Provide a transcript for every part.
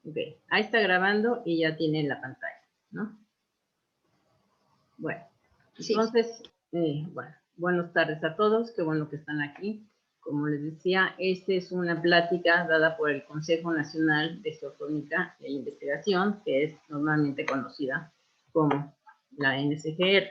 Ok, ahí está grabando y ya tiene la pantalla, ¿no? Bueno, entonces, bueno, buenas tardes a todos, qué bueno que están aquí. Como les decía, esta es una plática dada por el Consejo Nacional de Geofónica e Investigación, que es normalmente conocida como la NSGR.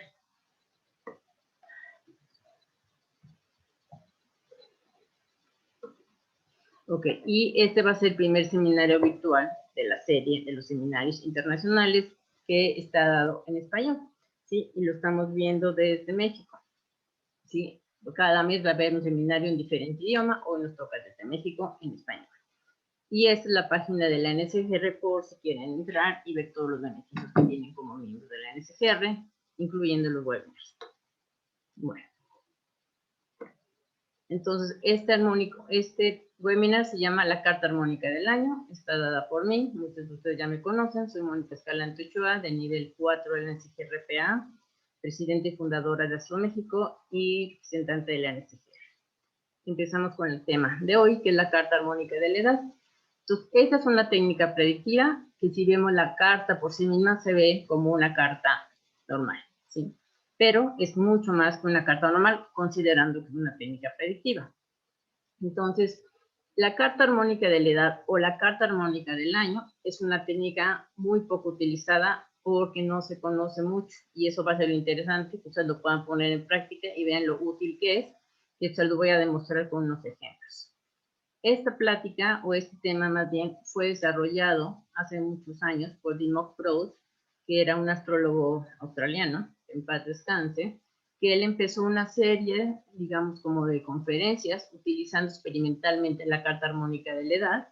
Ok, y este va a ser el primer seminario virtual de la serie de los seminarios internacionales que está dado en español, ¿sí? Y lo estamos viendo desde México, ¿sí? Cada mes va a haber un seminario en diferente idioma, o nos toca desde México en español. Y esta es la página de la NSGR por si quieren entrar y ver todos los beneficios que tienen como miembros de la NSGR, incluyendo los webinars. Bueno. Entonces, este webinar se llama La Carta Armónica del Año, está dada por mí, muchos de ustedes ya me conocen, soy Mónica Escalante Ochoa, de nivel 4 de la NSGRPA, presidente y fundadora de AstroMéxico y representante de la NSGR. Empezamos con el tema de hoy, que es la Carta Armónica de la Edad. Entonces, esta es una técnica predictiva que si vemos la carta por sí misma se ve como una carta normal, ¿sí? Pero es mucho más que una carta normal, considerando que es una técnica predictiva. Entonces, la carta armónica de la edad o la carta armónica del año es una técnica muy poco utilizada porque no se conoce mucho, y eso va a ser lo interesante, que ustedes lo puedan poner en práctica y vean lo útil que es, y se lo voy a demostrar con unos ejemplos. Esta plática, o este tema más bien, fue desarrollado hace muchos años por Dimok Prout, que era un astrólogo australiano, en paz descanse, que él empezó una serie, digamos, como de conferencias, utilizando experimentalmente la carta armónica de la edad.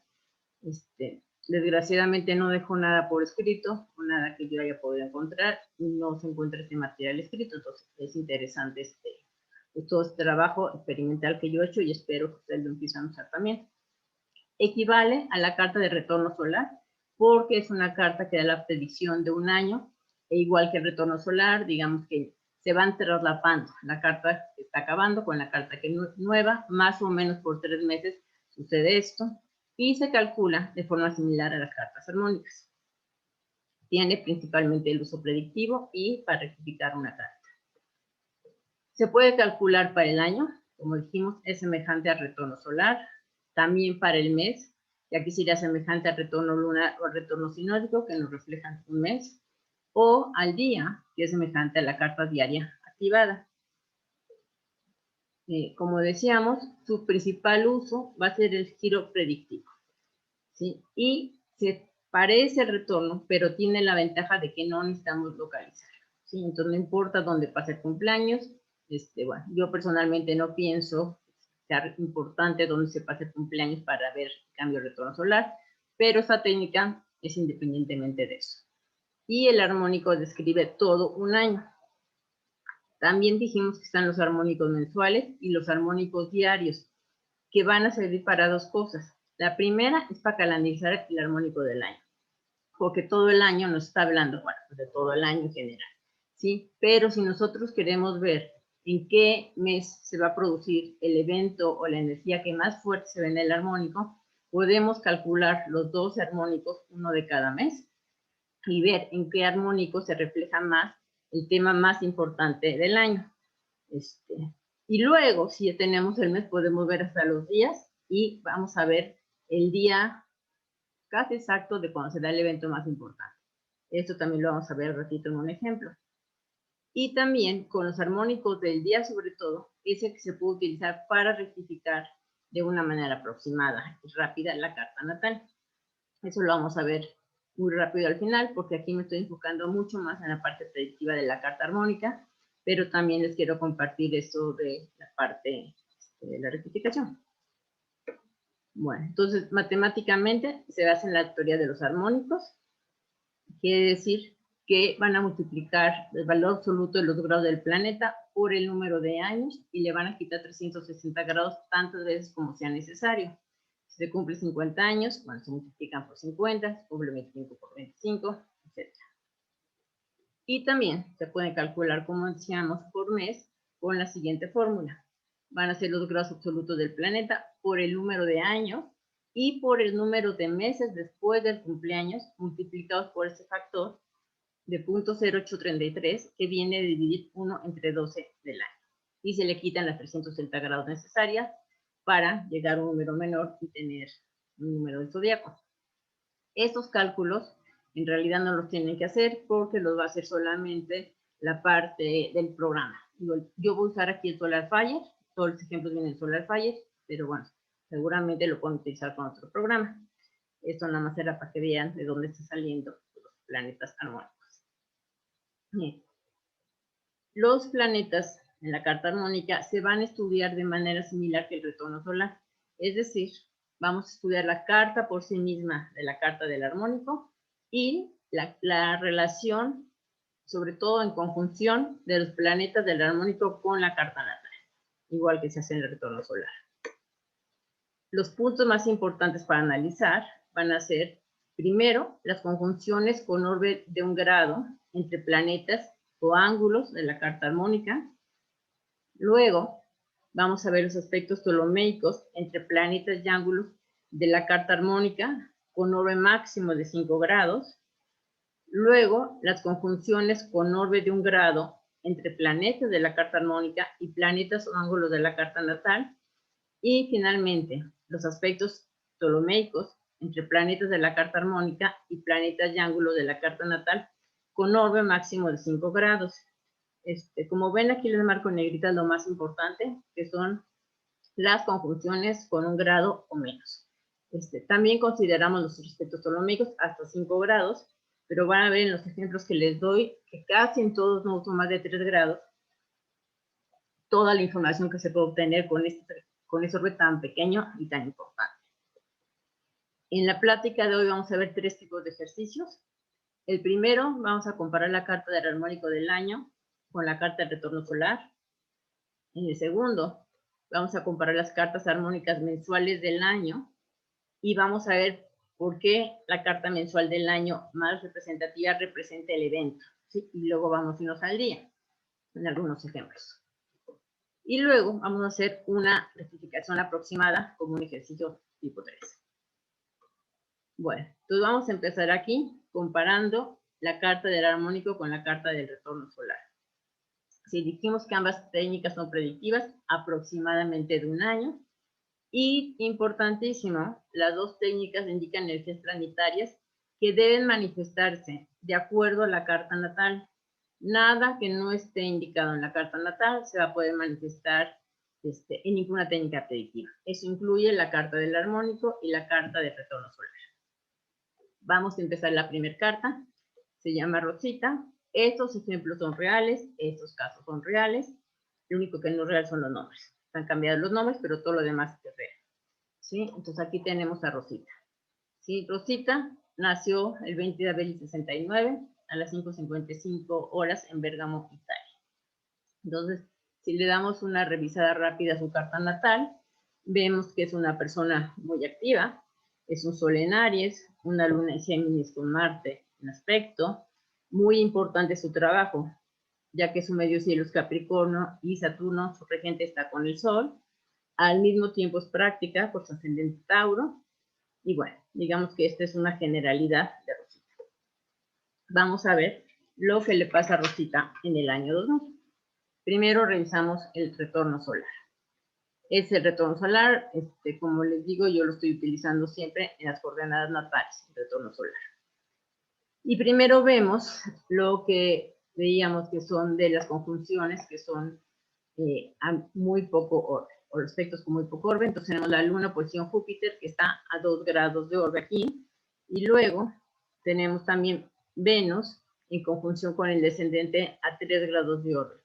Desgraciadamente no dejó nada por escrito, o nada que yo haya podido encontrar, no se encuentra este material escrito, entonces es interesante todo este trabajo experimental que yo he hecho y espero que ustedes lo empiecen a usar también. Equivale a la carta de retorno solar, porque es una carta que da la predicción de un año, e igual que el retorno solar, digamos que se van traslapando, la carta está acabando con la carta que es nueva, más o menos por 3 meses sucede esto, y se calcula de forma similar a las cartas armónicas. Tiene principalmente el uso predictivo y para rectificar una carta. Se puede calcular para el año, como dijimos, es semejante al retorno solar, también para el mes, y aquí sería semejante al retorno lunar o al retorno sinódico, que nos reflejan un mes, o al día, que es semejante a la carta diaria activada. Como decíamos, su principal uso va a ser el giro predictivo, ¿sí? Y se parece el retorno, pero tiene la ventaja de que no necesitamos localizar, ¿sí? Entonces no importa dónde pase el cumpleaños. Bueno, yo personalmente no pienso que sea importante dónde se pase el cumpleaños para ver cambio de retorno solar, pero esta técnica es independientemente de eso. Y el armónico describe todo un año. También dijimos que están los armónicos mensuales y los armónicos diarios, que van a servir para dos cosas. La primera es para calendarizar el armónico del año, porque todo el año nos está hablando, bueno, de todo el año en general, ¿sí? Pero si nosotros queremos ver en qué mes se va a producir el evento o la energía que más fuerte se ve en el armónico, podemos calcular los 12 armónicos, uno de cada mes, y ver en qué armónico se refleja más el tema más importante del año. Y luego, si tenemos el mes, podemos ver hasta los días y vamos a ver el día casi exacto de cuando se da el evento más importante. Esto también lo vamos a ver un ratito en un ejemplo. Y también con los armónicos del día, sobre todo, ese que se puede utilizar para rectificar de una manera aproximada y rápida la carta natal. Eso lo vamos a ver muy rápido al final, porque aquí me estoy enfocando mucho más en la parte predictiva de la carta armónica, pero también les quiero compartir esto de la parte de la rectificación. Bueno, entonces matemáticamente se basa en la teoría de los armónicos, quiere decir que van a multiplicar el valor absoluto de los grados del planeta por el número de años y le van a quitar 360 grados tantas veces como sea necesario. Si se cumple 50 años, bueno, se multiplican por 50, se cumple 25 por 25, etc. Y también se puede calcular, como decíamos, por mes con la siguiente fórmula. Van a ser los grados absolutos del planeta por el número de años y por el número de meses después del cumpleaños multiplicados por ese factor de 0.0833 que viene de dividir 1 entre 12 del año. Y se le quitan las 360 grados necesarias para llegar a un número menor y tener un número del zodiaco. Estos cálculos en realidad no los tienen que hacer porque los va a hacer solamente la parte del programa. Yo voy a usar aquí el SolarFire, todos los ejemplos vienen en SolarFire, pero bueno, seguramente lo pueden utilizar con otro programa. Esto nada más era para que vean de dónde están saliendo los planetas armónicos. Bien. Los planetas en la carta armónica se van a estudiar de manera similar que el retorno solar. Es decir, vamos a estudiar la carta por sí misma de la carta del armónico y la relación, sobre todo en conjunción, de los planetas del armónico con la carta natal, igual que se hace en el retorno solar. Los puntos más importantes para analizar van a ser, primero, las conjunciones con orbe de un grado entre planetas o ángulos de la carta armónica. Luego, vamos a ver los aspectos ptolomeicos entre planetas y ángulos de la carta armónica con orbe máximo de 5 grados. Luego, las conjunciones con orbe de un grado entre planetas de la carta armónica y planetas o ángulos de la carta natal. Y finalmente, los aspectos ptolomeicos entre planetas de la carta armónica y planetas y ángulos de la carta natal con orbe máximo de 5 grados. Como ven, aquí les marco en negrita lo más importante, que son las conjunciones con un grado o menos. También consideramos los aspectos ptolomeicos hasta 5 grados, pero van a ver en los ejemplos que les doy que casi en todos no uso más de 3 grados. Toda la información que se puede obtener con ese orbe tan pequeño y tan importante. En la plática de hoy vamos a ver 3 tipos de ejercicios. El primero, vamos a comparar la carta del armónico del año con la carta del retorno solar. En el segundo, vamos a comparar las cartas armónicas mensuales del año y vamos a ver por qué la carta mensual del año más representativa representa el evento, ¿sí? Y luego vamos a irnos al día, en algunos ejemplos. Y luego vamos a hacer una rectificación aproximada como un ejercicio tipo 3. Bueno, entonces vamos a empezar aquí comparando la carta del armónico con la carta del retorno solar. Si dijimos que ambas técnicas son predictivas, aproximadamente de un año. Y importantísimo, las dos técnicas indican energías planetarias que deben manifestarse de acuerdo a la carta natal. Nada que no esté indicado en la carta natal se va a poder manifestar en ninguna técnica predictiva. Eso incluye la carta del armónico y la carta del retorno solar. Vamos a empezar la primera carta. Se llama Rosita. Estos ejemplos son reales, estos casos son reales. Lo único que no es real son los nombres. Están cambiados los nombres, pero todo lo demás es real. ¿Sí? Entonces aquí tenemos a Rosita. ¿Sí? Rosita nació el 20 de abril de 69 a las 5:55 horas en Bérgamo, Italia. Entonces, si le damos una revisada rápida a su carta natal, vemos que es una persona muy activa, es un sol en Aries, una luna en Géminis con Marte en aspecto, muy importante su trabajo, ya que su medio cielo es Capricornio y Saturno, su regente, está con el Sol. Al mismo tiempo es práctica por su ascendente Tauro. Y bueno, digamos que esta es una generalidad de Rosita. Vamos a ver lo que le pasa a Rosita en el año 2000. Primero revisamos el retorno solar. Es el retorno solar, como les digo, yo lo estoy utilizando siempre en las coordenadas natales, el retorno solar. Y primero vemos lo que veíamos que son de las conjunciones que son a muy poco orbe, o los aspectos con muy poco orbe. Entonces tenemos la Luna, posición Júpiter, que está a 2 grados de orbe aquí, y luego tenemos también Venus en conjunción con el descendente a 3 grados de orbe.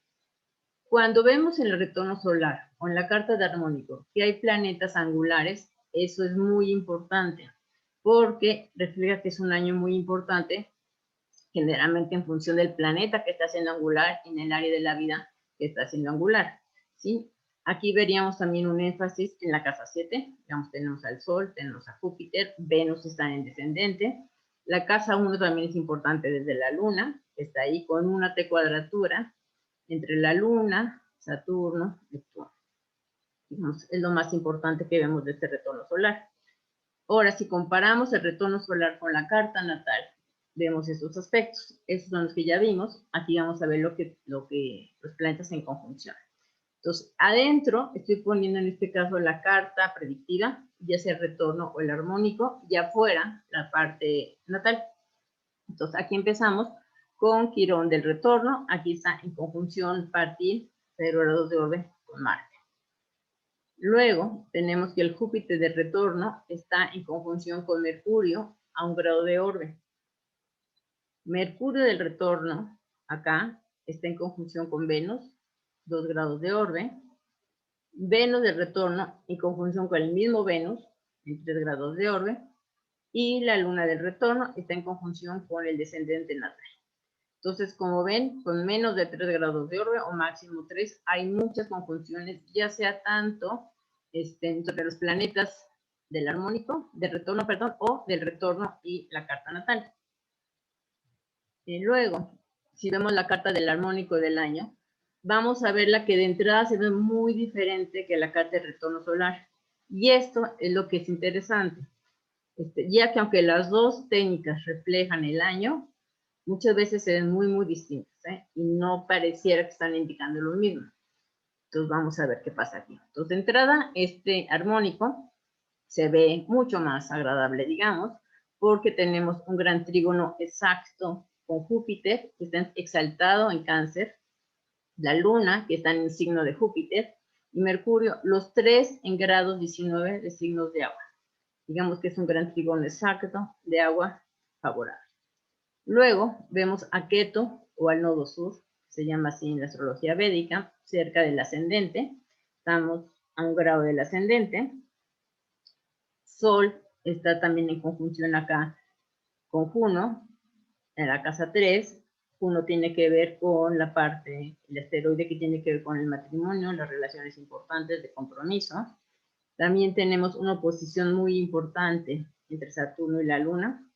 Cuando vemos en el retorno solar o en la carta de armónico que hay planetas angulares, eso es muy importante, porque refleja que es un año muy importante, generalmente en función del planeta que está siendo angular en el área de la vida que está siendo angular, ¿sí? Aquí veríamos también un énfasis en la casa 7, digamos, tenemos al Sol, tenemos a Júpiter, Venus está en descendente, la casa 1 también es importante desde la Luna, está ahí con una T-cuadratura entre la Luna, Saturno, Neptuno. Digamos, es lo más importante que vemos de este retorno solar. Ahora, si comparamos el retorno solar con la carta natal, vemos estos aspectos. Estos son los que ya vimos. Aquí vamos a ver lo que los planetas en conjunción. Entonces, adentro estoy poniendo en este caso la carta predictiva, ya sea el retorno o el armónico, y afuera la parte natal. Entonces, aquí empezamos con Quirón del retorno. Aquí está en conjunción partir 0 grados de orbe con Marte. Luego tenemos que el Júpiter de retorno está en conjunción con Mercurio a 1 grado de orbe. Mercurio del retorno, acá, está en conjunción con Venus, 2 grados de orbe. Venus del retorno en conjunción con el mismo Venus, en 3 grados de orbe. Y la Luna del retorno está en conjunción con el descendente natal. Entonces, como ven, con menos de 3 grados de orbe o máximo 3, hay muchas conjunciones, ya sea tanto entre los planetas del armónico, del retorno, perdón, o del retorno y la carta natal. Y luego, si vemos la carta del armónico del año, vamos a ver la que de entrada se ve muy diferente que la carta de retorno solar. Y esto es lo que es interesante, ya que aunque las dos técnicas reflejan el año, muchas veces se ven muy, muy distintas, y no pareciera que están indicando lo mismo. Entonces vamos a ver qué pasa aquí. Entonces de entrada, este armónico se ve mucho más agradable, digamos, porque tenemos un gran trígono exacto con Júpiter, que está exaltado en Cáncer, la Luna, que está en el signo de Júpiter, y Mercurio, los tres en grados 19 de signos de agua. Digamos que es un gran trígono exacto de agua favorable. Luego vemos a Ketu, o al nodo sur, se llama así en la astrología védica, cerca del ascendente. Estamos a 1 grado del ascendente. Sol está también en conjunción acá con Juno, en la casa 3. Juno tiene que ver con la parte, el asteroide que tiene que ver con el matrimonio, las relaciones importantes de compromiso. También tenemos una oposición muy importante entre Saturno y la Luna,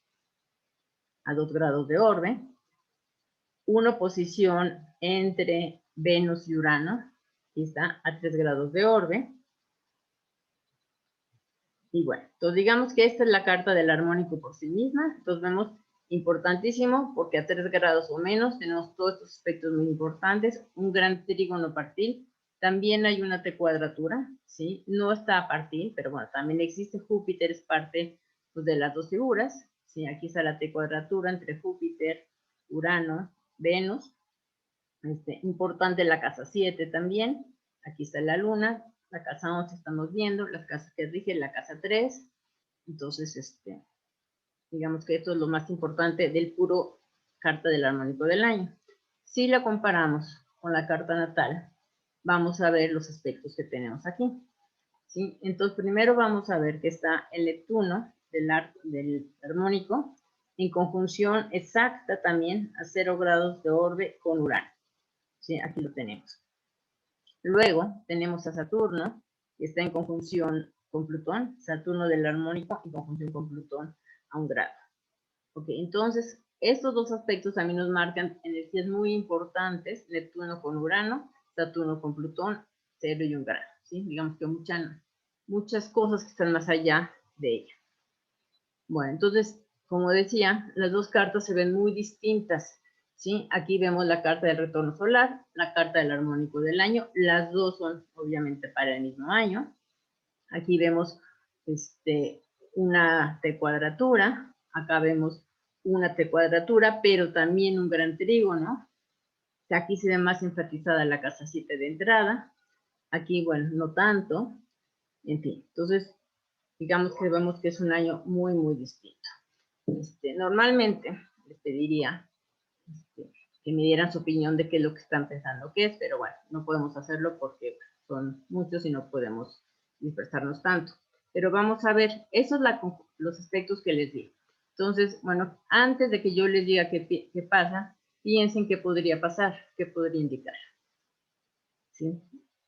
a 2 grados de orbe. Una oposición entre Venus y Urano, que está a 3 grados de orbe. Y bueno, entonces digamos que esta es la carta del armónico por sí misma. Entonces vemos importantísimo porque a 3 grados o menos tenemos todos estos aspectos muy importantes. Un gran trígono partil. También hay una T-cuadratura, ¿sí? No está a partir, pero bueno, también existe. Júpiter es parte, pues, de las dos figuras, ¿sí? Aquí está la T-cuadratura entre Júpiter, Urano, Venus. Importante la casa 7 también. Aquí está la Luna. La casa 11 estamos viendo. Las casas que rigen la casa 3. Entonces, digamos que esto es lo más importante del puro carta del armónico del año. Si la comparamos con la carta natal, vamos a ver los aspectos que tenemos aquí, ¿sí? Entonces, primero vamos a ver que está el Neptuno del armónico en conjunción exacta también a 0 grados de orbe con Urano. ¿Sí? Aquí lo tenemos. Luego tenemos a Saturno, que está en conjunción con Plutón, Saturno del armónico en conjunción con Plutón a 1 grado. Okay, entonces, estos dos aspectos también nos marcan energías muy importantes, Neptuno con Urano, Saturno con Plutón, 0 y 1 grado, ¿sí? Digamos que muchas cosas que están más allá de ella. Bueno, entonces, como decía, las dos cartas se ven muy distintas, ¿sí? Aquí vemos la carta del retorno solar, la carta del armónico del año, las dos son obviamente para el mismo año. Aquí vemos una T-cuadratura, acá vemos una T-cuadratura, pero también un gran trígono. Aquí se ve más enfatizada la casa 7 de entrada, aquí, bueno, no tanto, en fin. Entonces, digamos que vemos que es un año muy, muy distinto. Normalmente les pediría que me dieran su opinión de qué es lo que están pensando que es, pero bueno, no podemos hacerlo porque son muchos y no podemos dispersarnos tanto. Pero vamos a ver, esos son los aspectos que les digo. Entonces, bueno, antes de que yo les diga qué pasa, piensen qué podría pasar, qué podría indicar. ¿Sí?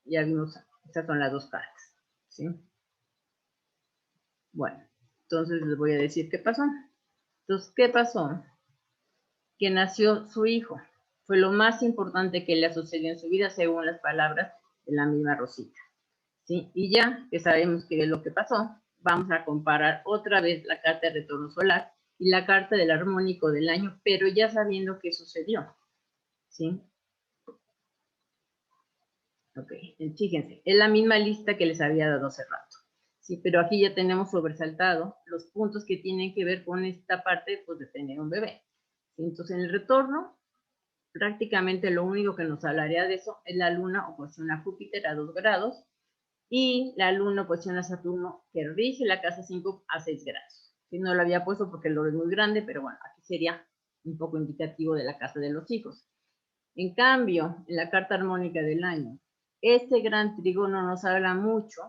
Ya vimos, estas son las dos cartas. ¿Sí? Bueno, entonces les voy a decir qué pasó. Entonces, ¿qué pasó? Que nació su hijo. Fue lo más importante que le ha sucedido en su vida, según las palabras de la misma Rosita. ¿Sí? Y ya que sabemos qué es lo que pasó, vamos a comparar otra vez la carta de retorno solar y la carta del armónico del año, pero ya sabiendo qué sucedió, ¿sí? Ok, fíjense, es la misma lista que les había dado hace rato, ¿sí? Pero aquí ya tenemos sobresaltado los puntos que tienen que ver con esta parte, pues, de tener un bebé, ¿sí? Entonces, en el retorno, prácticamente lo único que nos hablaría de eso es la luna oposición a Júpiter a 2 grados y la luna oposición a Saturno que rige la casa 5 a 6 grados. Si no lo había puesto porque el oro es muy grande, pero bueno, aquí sería un poco indicativo de la casa de los hijos. En cambio, en la carta armónica del año, este gran trígono nos habla mucho,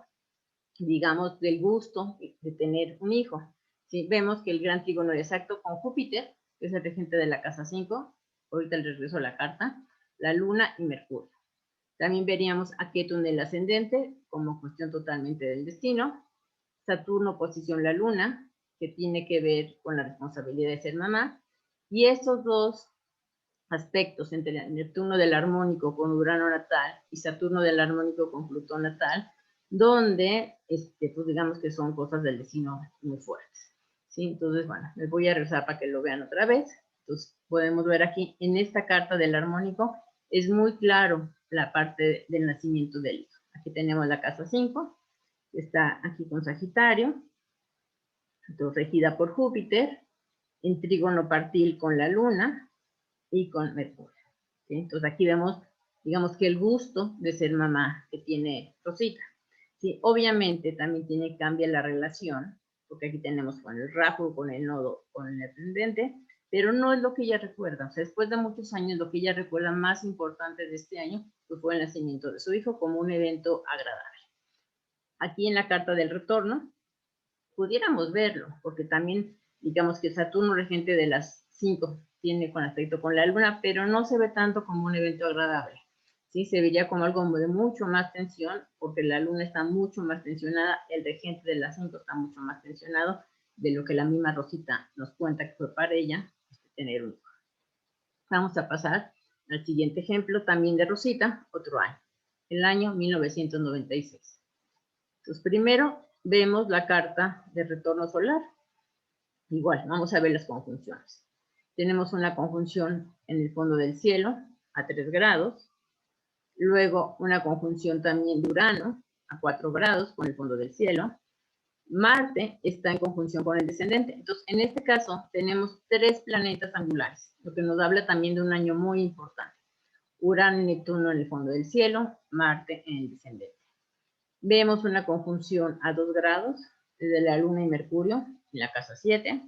digamos, del gusto de tener un hijo. ¿Sí? Vemos que el gran trígono es exacto con Júpiter, que es el regente de la casa 5, ahorita el regreso a la carta, la luna y Mercurio. También veríamos a Ketu en el ascendente, como cuestión totalmente del destino. Saturno posición la luna, que tiene que ver con la responsabilidad de ser mamá. Y estos dos aspectos entre Neptuno del armónico con Urano natal y Saturno del armónico con Plutón natal, donde, pues digamos que son cosas del destino muy fuertes. ¿Sí? Entonces, bueno, les voy a regresar para que lo vean otra vez. Entonces, podemos ver aquí, en esta carta del armónico, es muy claro la parte del nacimiento del hijo. Aquí tenemos la casa 5, que está aquí con Sagitario, entonces regida por Júpiter, en trígono partil con la luna y con Mercurio. ¿Sí? Entonces aquí vemos, digamos que el gusto de ser mamá que tiene Rosita. ¿Sí? Obviamente también cambia la relación, porque aquí tenemos con el rajo, con el nodo, con el ascendente, pero no es lo que ella recuerda. O sea, después de muchos años, lo que ella recuerda más importante de este año pues fue el nacimiento de su hijo como un evento agradable. Aquí en la carta del retorno, pudiéramos verlo, porque también, digamos que Saturno regente de las 5 tiene con aspecto con la luna, pero no se ve tanto como un evento agradable. ¿Sí? Se vería como algo de mucho más tensión, porque la luna está mucho más tensionada, el regente de las 5 está mucho más tensionado de lo que la misma Rosita nos cuenta que fue para ella tener un hijo. Vamos a pasar al siguiente ejemplo, también de Rosita, otro año, el año 1996. Entonces, primero vemos la carta de retorno solar. Igual, vamos a ver las conjunciones. Tenemos una conjunción en el fondo del cielo a 3 grados. Luego una conjunción también de Urano a 4 grados con el fondo del cielo. Marte está en conjunción con el descendente. Entonces, en este caso, tenemos 3 planetas angulares, lo que nos habla también de un año muy importante. Urano y Neptuno en el fondo del cielo, Marte en el descendente. Vemos una conjunción a 2 grados desde la Luna y Mercurio en la casa 7.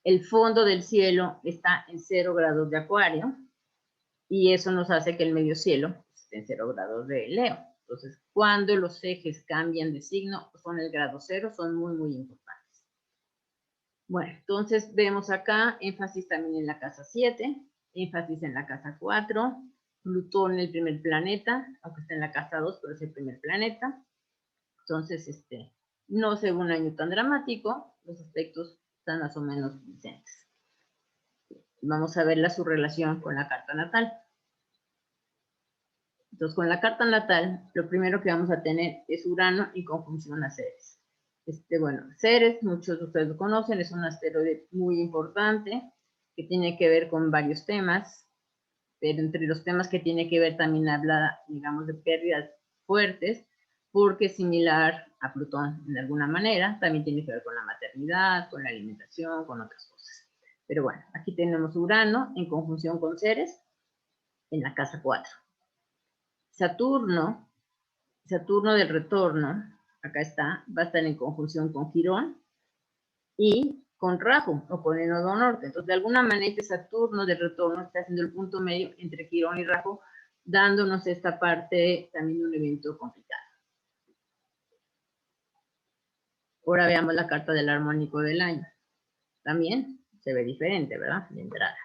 El fondo del cielo está en 0 grados de Acuario y eso nos hace que el medio cielo esté en 0 grados de Leo. Entonces, cuando los ejes cambian de signo, son el grado 0, son muy, muy importantes. Bueno, entonces vemos acá énfasis también en la casa 7, énfasis en la casa 4, Plutón el primer planeta, aunque está en la casa 2, pero es el primer planeta. Entonces, no se ve un año tan dramático, los aspectos están más o menos decentes. Vamos a ver su relación con la carta natal. Entonces, con la carta natal, lo primero que vamos a tener es Urano en conjunción a Ceres. Bueno, Ceres, muchos de ustedes lo conocen, es un asteroide muy importante que tiene que ver con varios temas, pero entre los temas que tiene que ver también habla, digamos, de pérdidas fuertes, porque es similar a Plutón en alguna manera, también tiene que ver con la maternidad, con la alimentación, con otras cosas. Pero bueno, aquí tenemos Urano en conjunción con Ceres en la casa 4. Saturno del retorno, acá está, va a estar en conjunción con Quirón y con Rahu o con el nodo norte. Entonces, de alguna manera, este Saturno del retorno está haciendo el punto medio entre Quirón y Rahu, dándonos esta parte también de un evento complicado. Ahora veamos la carta del armónico del año. También se ve diferente, ¿verdad? De entrada.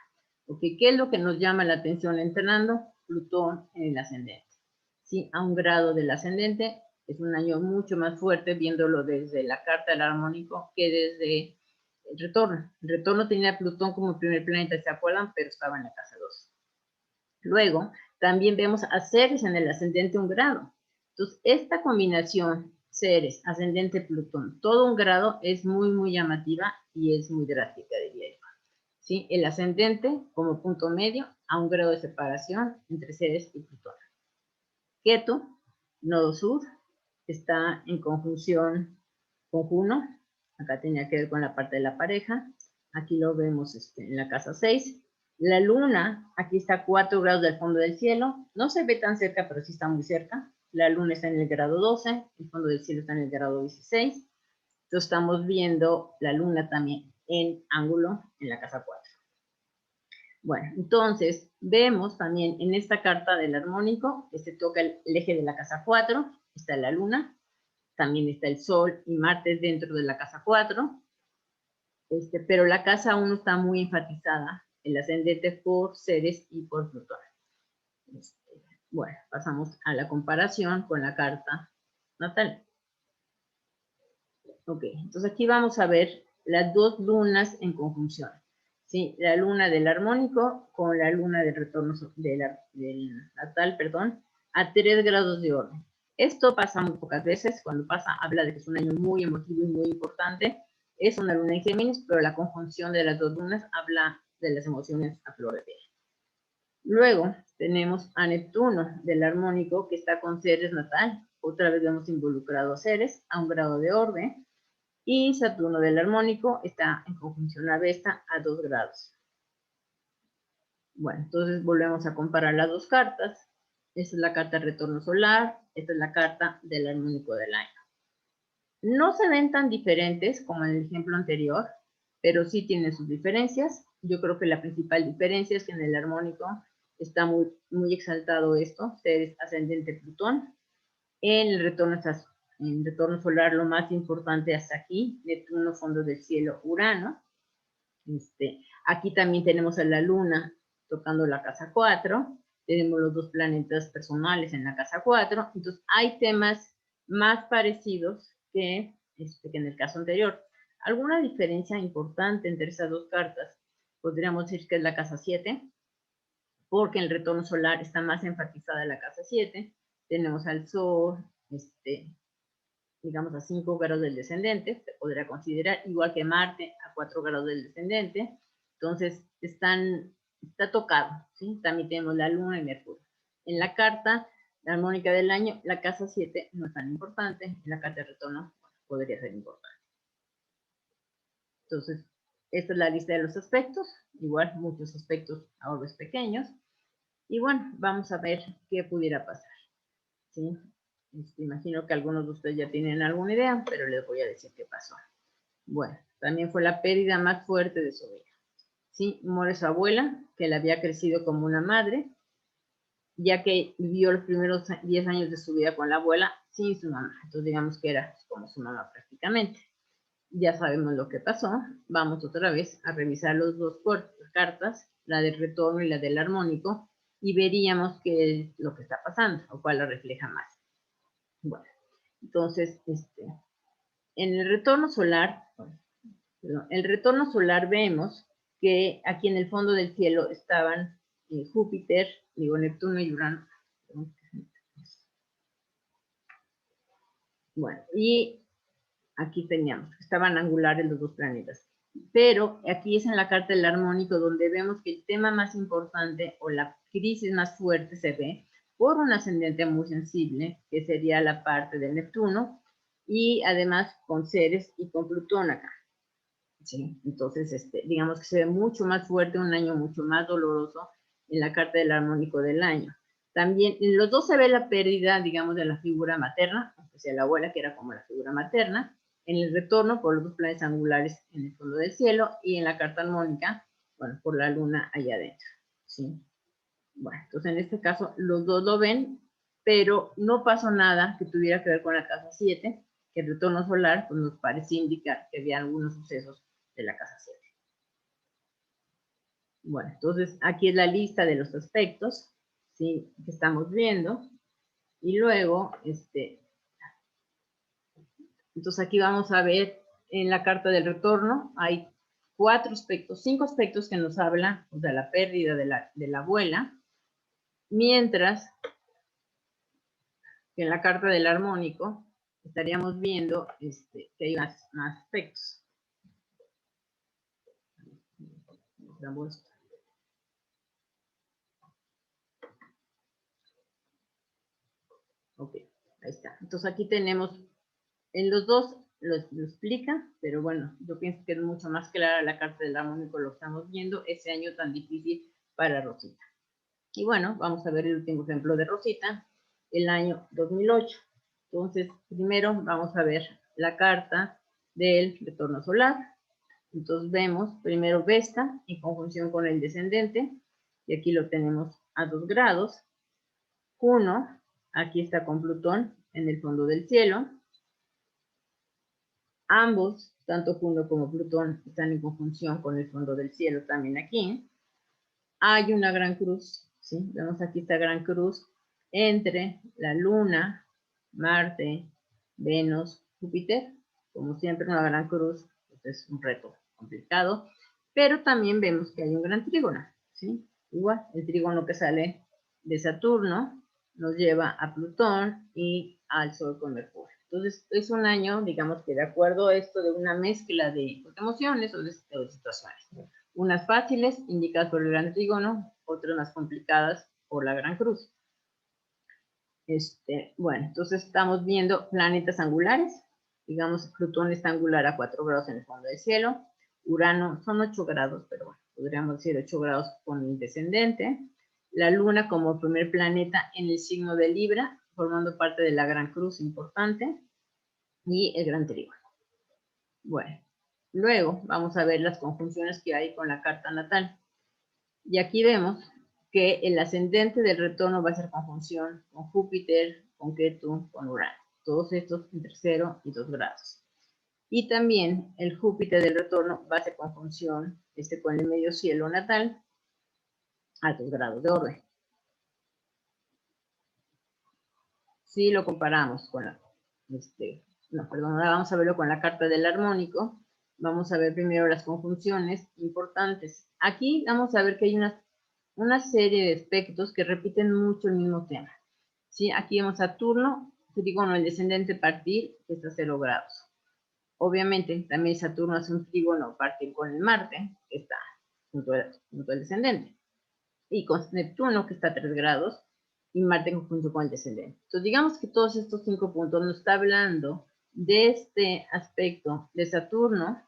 Okay, ¿qué es lo que nos llama la atención entrenando? Plutón en el ascendente. ¿Sí? A un grado del ascendente es un año mucho más fuerte viéndolo desde la carta del armónico que desde el retorno. El retorno tenía Plutón como primer planeta, ¿se acuerdan? Pero estaba en la casa 2. Luego, también vemos a Ceres en el ascendente un grado. Entonces, esta combinación Ceres, ascendente Plutón. Todo un grado es muy, muy llamativa y es muy drástica, diría yo. ¿Sí? El ascendente como punto medio a un grado de separación entre Ceres y Plutón. Ketu, nodo sur, está en conjunción con Juno. Acá tenía que ver con la parte de la pareja. Aquí lo vemos en la casa 6. La luna, aquí está a 4 grados del fondo del cielo. No se ve tan cerca, pero sí está muy cerca. La luna está en el grado 12, el fondo del cielo está en el grado 16. Entonces estamos viendo la luna también en ángulo en la casa 4. Bueno, entonces vemos también en esta carta del armónico, toca el eje de la casa 4, está la luna, también está el sol y Marte dentro de la casa 4, pero la casa 1 está muy enfatizada, el ascendente por Ceres y por Plutón. Bueno, pasamos a la comparación con la carta natal. Ok, entonces aquí vamos a ver las dos lunas en conjunción. ¿Sí? La luna del armónico con la luna del retorno del natal, perdón, a 3 grados de orden. Esto pasa muy pocas veces. Cuando pasa, habla de que es un año muy emotivo y muy importante. Es una luna en Géminis, pero la conjunción de las dos lunas habla de las emociones a flor de piel. Luego tenemos a Neptuno del armónico que está con Ceres natal. Otra vez vemos involucrado a Ceres a un grado de orden. Y Saturno del armónico está en conjunción a Vesta a 2 grados. Bueno, entonces volvemos a comparar las dos cartas. Esta es la carta de retorno solar, esta es la carta del armónico del año. No se ven tan diferentes como en el ejemplo anterior, pero sí tienen sus diferencias. Yo creo que la principal diferencia es que en el armónico está muy, muy exaltado esto, Ceres ascendente Plutón. En el retorno solar, lo más importante hasta aquí, Neptuno, fondo del cielo, Urano. Aquí también tenemos a la luna tocando la casa 4, tenemos los dos planetas personales en la casa 4, entonces hay temas más parecidos que en el caso anterior. ¿Alguna diferencia importante entre esas dos cartas? Podríamos decir que es la casa 7, porque en el retorno solar está más enfatizada la casa 7, tenemos al Sol, digamos a 5 grados del descendente, se podría considerar, igual que Marte a 4 grados del descendente, entonces está tocado, ¿sí? También tenemos la Luna y Mercurio. En la carta, la armónica del año, la casa 7 no es tan importante, en la carta de retorno podría ser importante. Entonces, esta es la lista de los aspectos, igual muchos aspectos a orbes pequeños, y bueno, vamos a ver qué pudiera pasar, ¿sí? Imagino que algunos de ustedes ya tienen alguna idea, pero les voy a decir qué pasó. Bueno, también fue la pérdida más fuerte de su vida. Sí, muere su abuela, que la había crecido como una madre, ya que vivió los primeros 10 años de su vida con la abuela sin su mamá. Entonces digamos que era como su mamá prácticamente. Ya sabemos lo que pasó. Vamos otra vez a revisar las dos cartas, la del retorno y la del armónico, y veríamos qué es lo que está pasando o cuál la refleja más. Bueno, entonces, en el retorno solar, vemos que aquí en el fondo del cielo estaban Júpiter, Neptuno y Urano. Bueno, y aquí teníamos, estaban angulares los dos planetas. Pero aquí es en la carta del armónico donde vemos que el tema más importante o la crisis más fuerte se ve por un ascendente muy sensible, que sería la parte de Neptuno, y además con Ceres y con Plutón acá. ¿Sí? Entonces, digamos que se ve mucho más fuerte, un año mucho más doloroso en la carta del armónico del año. También, en los dos se ve la pérdida, digamos, de la figura materna, o sea, la abuela, que era como la figura materna, en el retorno por los dos planetas angulares en el fondo del cielo, y en la carta armónica, bueno, por la luna allá adentro, ¿sí? Bueno, entonces en este caso los dos lo ven, pero no pasó nada que tuviera que ver con la casa 7, que el retorno solar pues, nos parecía indicar que había algunos sucesos de la casa 7. Bueno, entonces aquí es la lista de los aspectos, ¿sí? Que estamos viendo, y luego, entonces aquí vamos a ver en la carta del retorno, hay 5 aspectos que nos hablan de la pérdida de la abuela, mientras que en la carta del armónico estaríamos viendo que hay más aspectos. Ok, ahí está. Entonces aquí tenemos, en los dos lo explica, pero bueno, yo pienso que es mucho más clara la carta del armónico, lo estamos viendo, ese año tan difícil para Rosita. Y bueno, vamos a ver el último ejemplo de Rosita, el año 2008. Entonces, primero vamos a ver la carta del retorno solar. Entonces vemos primero Vesta en conjunción con el descendente, y aquí lo tenemos a 2 grados. Juno, aquí está con Plutón en el fondo del cielo. Ambos, tanto Juno como Plutón, están en conjunción con el fondo del cielo también aquí. Hay una gran cruz, ¿sí? Vemos aquí esta gran cruz entre la Luna, Marte, Venus, Júpiter. Como siempre, una gran cruz, pues es un reto complicado, pero también vemos que hay un gran trígono, ¿sí? Igual, el trígono que sale de Saturno nos lleva a Plutón y al Sol con Mercurio. Entonces, es un año, digamos que de acuerdo a esto, de una mezcla de emociones o de situaciones. Unas fáciles, indicadas por el gran trígono, otras más complicadas por la gran cruz. Bueno, entonces estamos viendo planetas angulares. Digamos, Plutón está angular a 4 grados en el fondo del cielo. Urano son 8 grados, pero bueno, podríamos decir 8 grados con el descendente. La Luna como primer planeta en el signo de Libra, formando parte de la gran cruz importante. Y el gran trígono. Bueno, luego vamos a ver las conjunciones que hay con la carta natal. Y aquí vemos que el ascendente del retorno va a ser conjunción con Júpiter, con Ketu, con Urano. Todos estos entre 0 y 2 grados. Y también el Júpiter del retorno va a ser conjunción con el medio cielo natal a 2 grados de orden. Si lo comparamos con la... ahora vamos a verlo con la carta del armónico. Vamos a ver primero las conjunciones importantes. Aquí vamos a ver que hay una serie de aspectos que repiten mucho el mismo tema. ¿Sí? Aquí vemos Saturno, trígono el descendente partir, que está a 0 grados. Obviamente, también Saturno hace un trígono partir con el Marte, que está junto al descendente. Y con Neptuno, que está a 3 grados, y Marte en conjunción con el descendente. Entonces, digamos que todos estos 5 puntos nos está hablando de este aspecto de Saturno,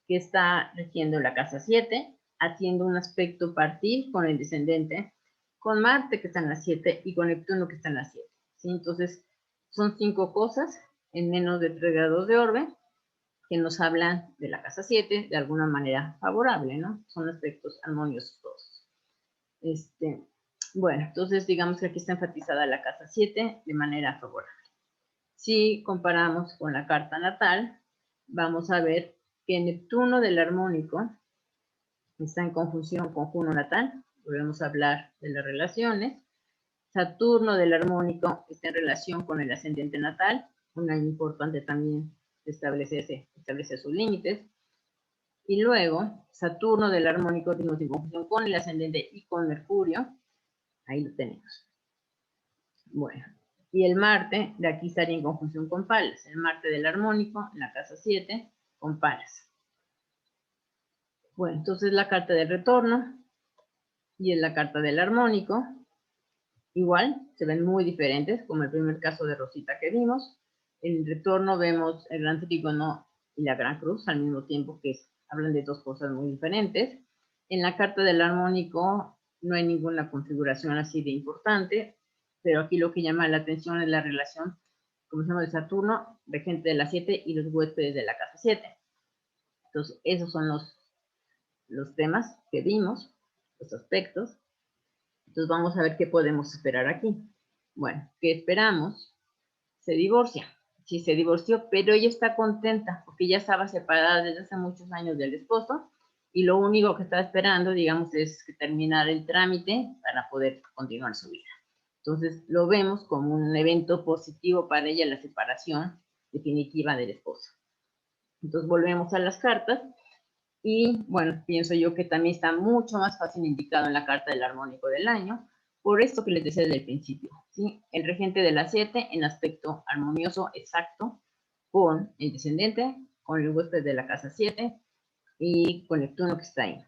que está regiendo la casa 7, haciendo un aspecto partir con el descendente, con Marte que está en la 7 y con Neptuno que está en la 7. ¿Sí? Entonces, son 5 cosas en menos de 3 grados de orbe que nos hablan de la casa 7 de alguna manera favorable, ¿no? Son aspectos armoniosos todos. Bueno, entonces digamos que aquí está enfatizada la casa 7 de manera favorable. Si comparamos con la carta natal, vamos a ver que Neptuno del armónico está en conjunción con Juno natal, volvemos a hablar de las relaciones. Saturno del armónico está en relación con el ascendente natal, un año importante también establecer sus límites. Y luego, Saturno del armónico tenemos en conjunción con el ascendente y con Mercurio, ahí lo tenemos. Bueno, y el Marte, de aquí estaría en conjunción con Palas, el Marte del armónico, en la casa 7, con Palas. Bueno, entonces la carta del retorno y en la carta del armónico, igual, se ven muy diferentes, como el primer caso de Rosita que vimos. En el retorno vemos el gran trígono y la gran cruz al mismo tiempo, que hablan de dos cosas muy diferentes. En la carta del armónico no hay ninguna configuración así de importante, pero aquí lo que llama la atención es la relación, como se llama, de Saturno, regente de la 7, y los huéspedes de la casa 7. Entonces, esos son los temas que vimos, los aspectos. Entonces, vamos a ver qué podemos esperar aquí. Bueno, ¿qué esperamos? Se divorcia. Sí, se divorció, pero ella está contenta porque ya estaba separada desde hace muchos años del esposo y lo único que está esperando, digamos, es que terminar el trámite para poder continuar su vida. Entonces, lo vemos como un evento positivo para ella, la separación definitiva del esposo. Entonces, volvemos a las cartas y, bueno, pienso yo que también está mucho más fácil indicado en la carta del armónico del año, Por esto que les decía desde el principio, ¿sí? El regente de la 7 en aspecto armonioso exacto con el descendente, con el huésped de la casa 7 y con Neptuno que está ahí.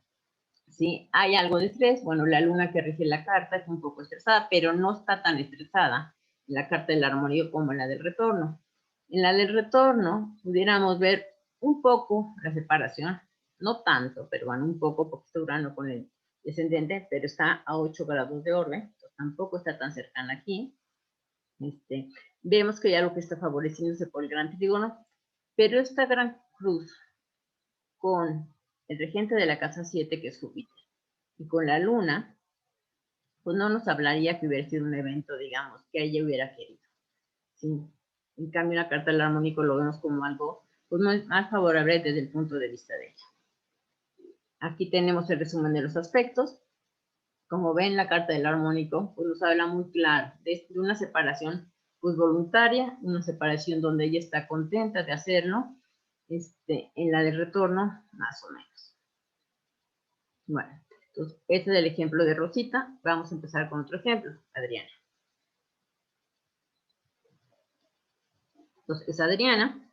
¿Sí? Hay algo de estrés, bueno, la luna que rige la carta es un poco estresada, pero no está tan estresada en la carta del armonio como en la del retorno. En la del retorno pudiéramos ver un poco la separación, no tanto, pero bueno, un poco porque está Urano con el descendente, pero está a 8 grados de orbe, tampoco está tan cercana aquí. Vemos que hay algo que está favoreciéndose por el gran trígono, pero esta gran cruz con el regente de la casa 7, que es Júpiter, y con la luna, pues no nos hablaría que hubiera sido un evento, digamos, que ella hubiera querido. ¿Sí? En cambio, la carta del armónico lo vemos como algo pues, más favorable desde el punto de vista de ella. Aquí tenemos el resumen de los aspectos. Como ven, la carta del armónico pues, nos habla muy claro de una separación pues, voluntaria, una separación donde ella está contenta de hacerlo. En la del retorno, más o menos. Bueno, entonces, este es el ejemplo de Rosita. Vamos a empezar con otro ejemplo, Adriana. Entonces, es Adriana,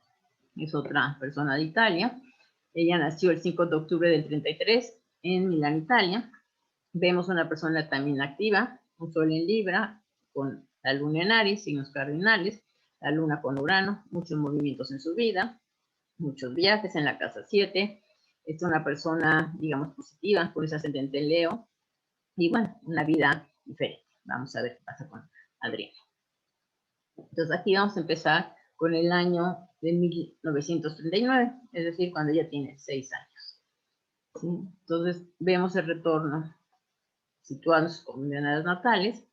es otra persona de Italia. Ella nació el 5 de octubre del 33 en Milán, Italia. Vemos una persona también activa, un sol en Libra, con la luna en Aries, signos cardinales, la luna con Urano, muchos movimientos en su vida, muchos viajes en la casa 7. Es una persona, digamos, positiva, con ese ascendente en Leo. Y bueno, una vida diferente. Vamos a ver qué pasa con Adriana. Entonces aquí vamos a empezar con el año de 1939, es decir, cuando ella tiene 6 años. ¿Sí? Entonces vemos el retorno situado en sus coordenadas natales.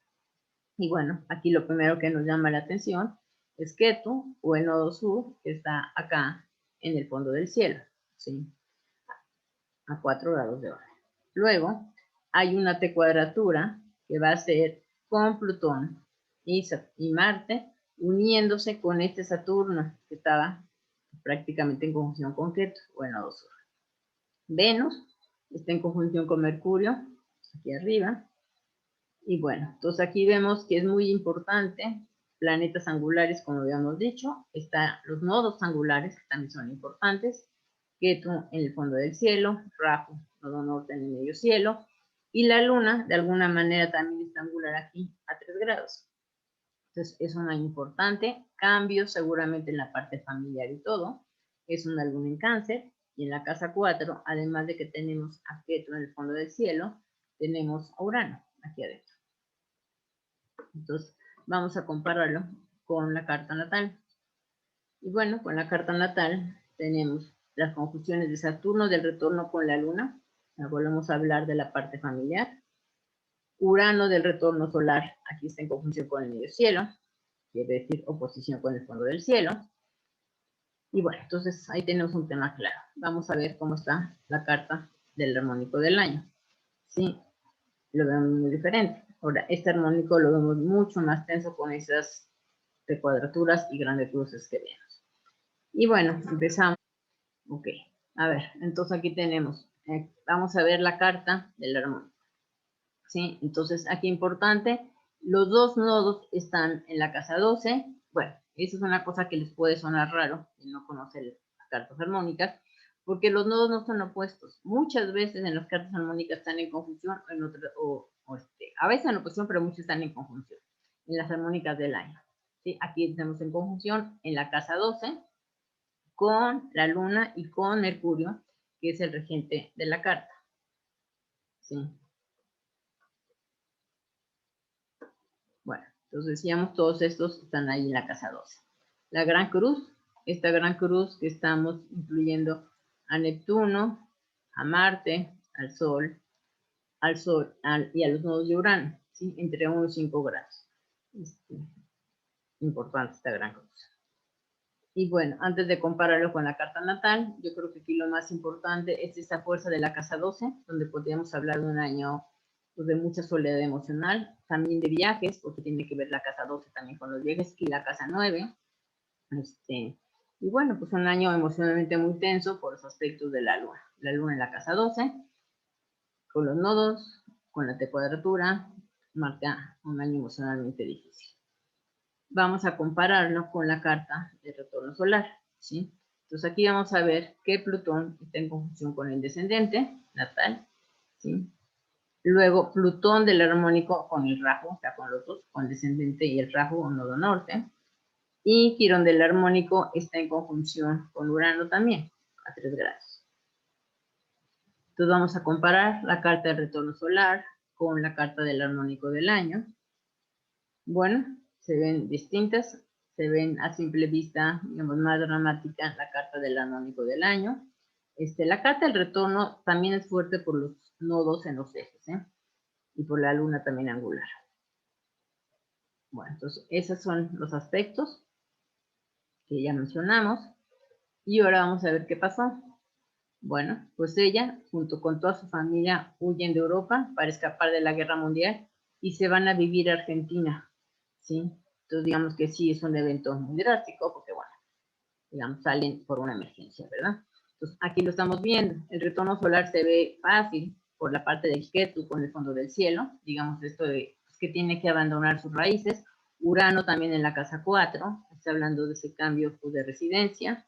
Y bueno, aquí lo primero que nos llama la atención es Ketu, o el nodo sur, que está acá en el fondo del cielo, ¿sí? A 4 grados de hora. Luego hay una T cuadratura que va a ser con Plutón y Marte uniéndose con este Saturno que estaba prácticamente en conjunción con Ketu o el nodo sur. Venus está en conjunción con Mercurio aquí arriba. Y bueno, entonces aquí vemos que es muy importante planetas angulares, como habíamos dicho. Están los nodos angulares, que también son importantes. Ketu en el fondo del cielo, Rahu, nodo norte en el medio cielo. Y la luna, de alguna manera, también está angular aquí a 3 grados. Entonces, es una importante. Cambio seguramente en la parte familiar y todo. Es una luna en Cáncer. Y en la casa 4, además de que tenemos a Ketu en el fondo del cielo, tenemos a Urano aquí adentro. Entonces, vamos a compararlo con la carta natal. Y bueno, con la carta natal tenemos las conjunciones de Saturno del retorno con la Luna. Ya volvemos a hablar de la parte familiar. Urano del retorno solar, aquí está en conjunción con el medio cielo, quiere decir oposición con el fondo del cielo. Y bueno, entonces ahí tenemos un tema claro. Vamos a ver cómo está la carta del armónico del año. Sí, lo vemos muy diferente. Ahora, este armónico lo vemos mucho más tenso con esas de cuadraturas y grandes cruces que vemos. Y bueno, empezamos. Ok, a ver, entonces aquí tenemos, vamos a ver la carta del armónico. ¿Sí? Entonces, aquí importante, los dos nodos están en la casa 12. Bueno, eso es una cosa que les puede sonar raro, si no conocen las cartas armónicas, porque los nodos no son opuestos. Muchas veces en las cartas armónicas están en conjunción, a veces en oposición, pero muchos están en conjunción, en las armónicas del año. ¿Sí? Aquí estamos en conjunción en la casa 12 con la luna y con Mercurio, que es el regente de la carta. ¿Sí? Bueno, entonces decíamos, todos estos están ahí en la casa 12. La gran cruz, esta gran cruz que estamos incluyendo a Neptuno, a Marte, al Sol y a los nodos de Urano, ¿sí? Entre 1 y 5 grados. Importante esta gran cruz. Y bueno, antes de compararlo con la carta natal, yo creo que aquí lo más importante es esta fuerza de la casa 12, donde podríamos hablar de un año pues, de mucha soledad emocional, también de viajes, porque tiene que ver la casa 12 también con los viajes, y la casa 9. Y bueno, pues un año emocionalmente muy tenso por los aspectos de la luna en la casa 12, con los nodos, con la T cuadratura, marca un año emocionalmente difícil. Vamos a compararlo con la carta de retorno solar, ¿sí? Entonces aquí vamos a ver que Plutón está en conjunción con el descendente natal, ¿sí? Luego Plutón del armónico con el rajo, o sea, con los dos, con el descendente y el rajo o nodo norte. Y Quirón del armónico está en conjunción con Urano también, a 3 grados. Entonces vamos a comparar la carta de retorno solar con la carta del armónico del año. Bueno, se ven distintas, se ven a simple vista, digamos, más dramática la carta del armónico del año. La carta del retorno también es fuerte por los nodos en los ejes, y por la luna también angular. Bueno, entonces esos son los aspectos que ya mencionamos. Y ahora vamos a ver qué pasó. Bueno, pues ella, junto con toda su familia, huyen de Europa para escapar de la guerra mundial y se van a vivir a Argentina, ¿sí? Entonces, digamos que sí es un evento muy drástico, porque, bueno, digamos, salen por una emergencia, ¿verdad? Entonces, aquí lo estamos viendo. El retorno solar se ve fácil por la parte del Ketu con el fondo del cielo, digamos, esto de pues, que tiene que abandonar sus raíces. Urano también en la casa 4, está hablando de ese cambio pues, de residencia.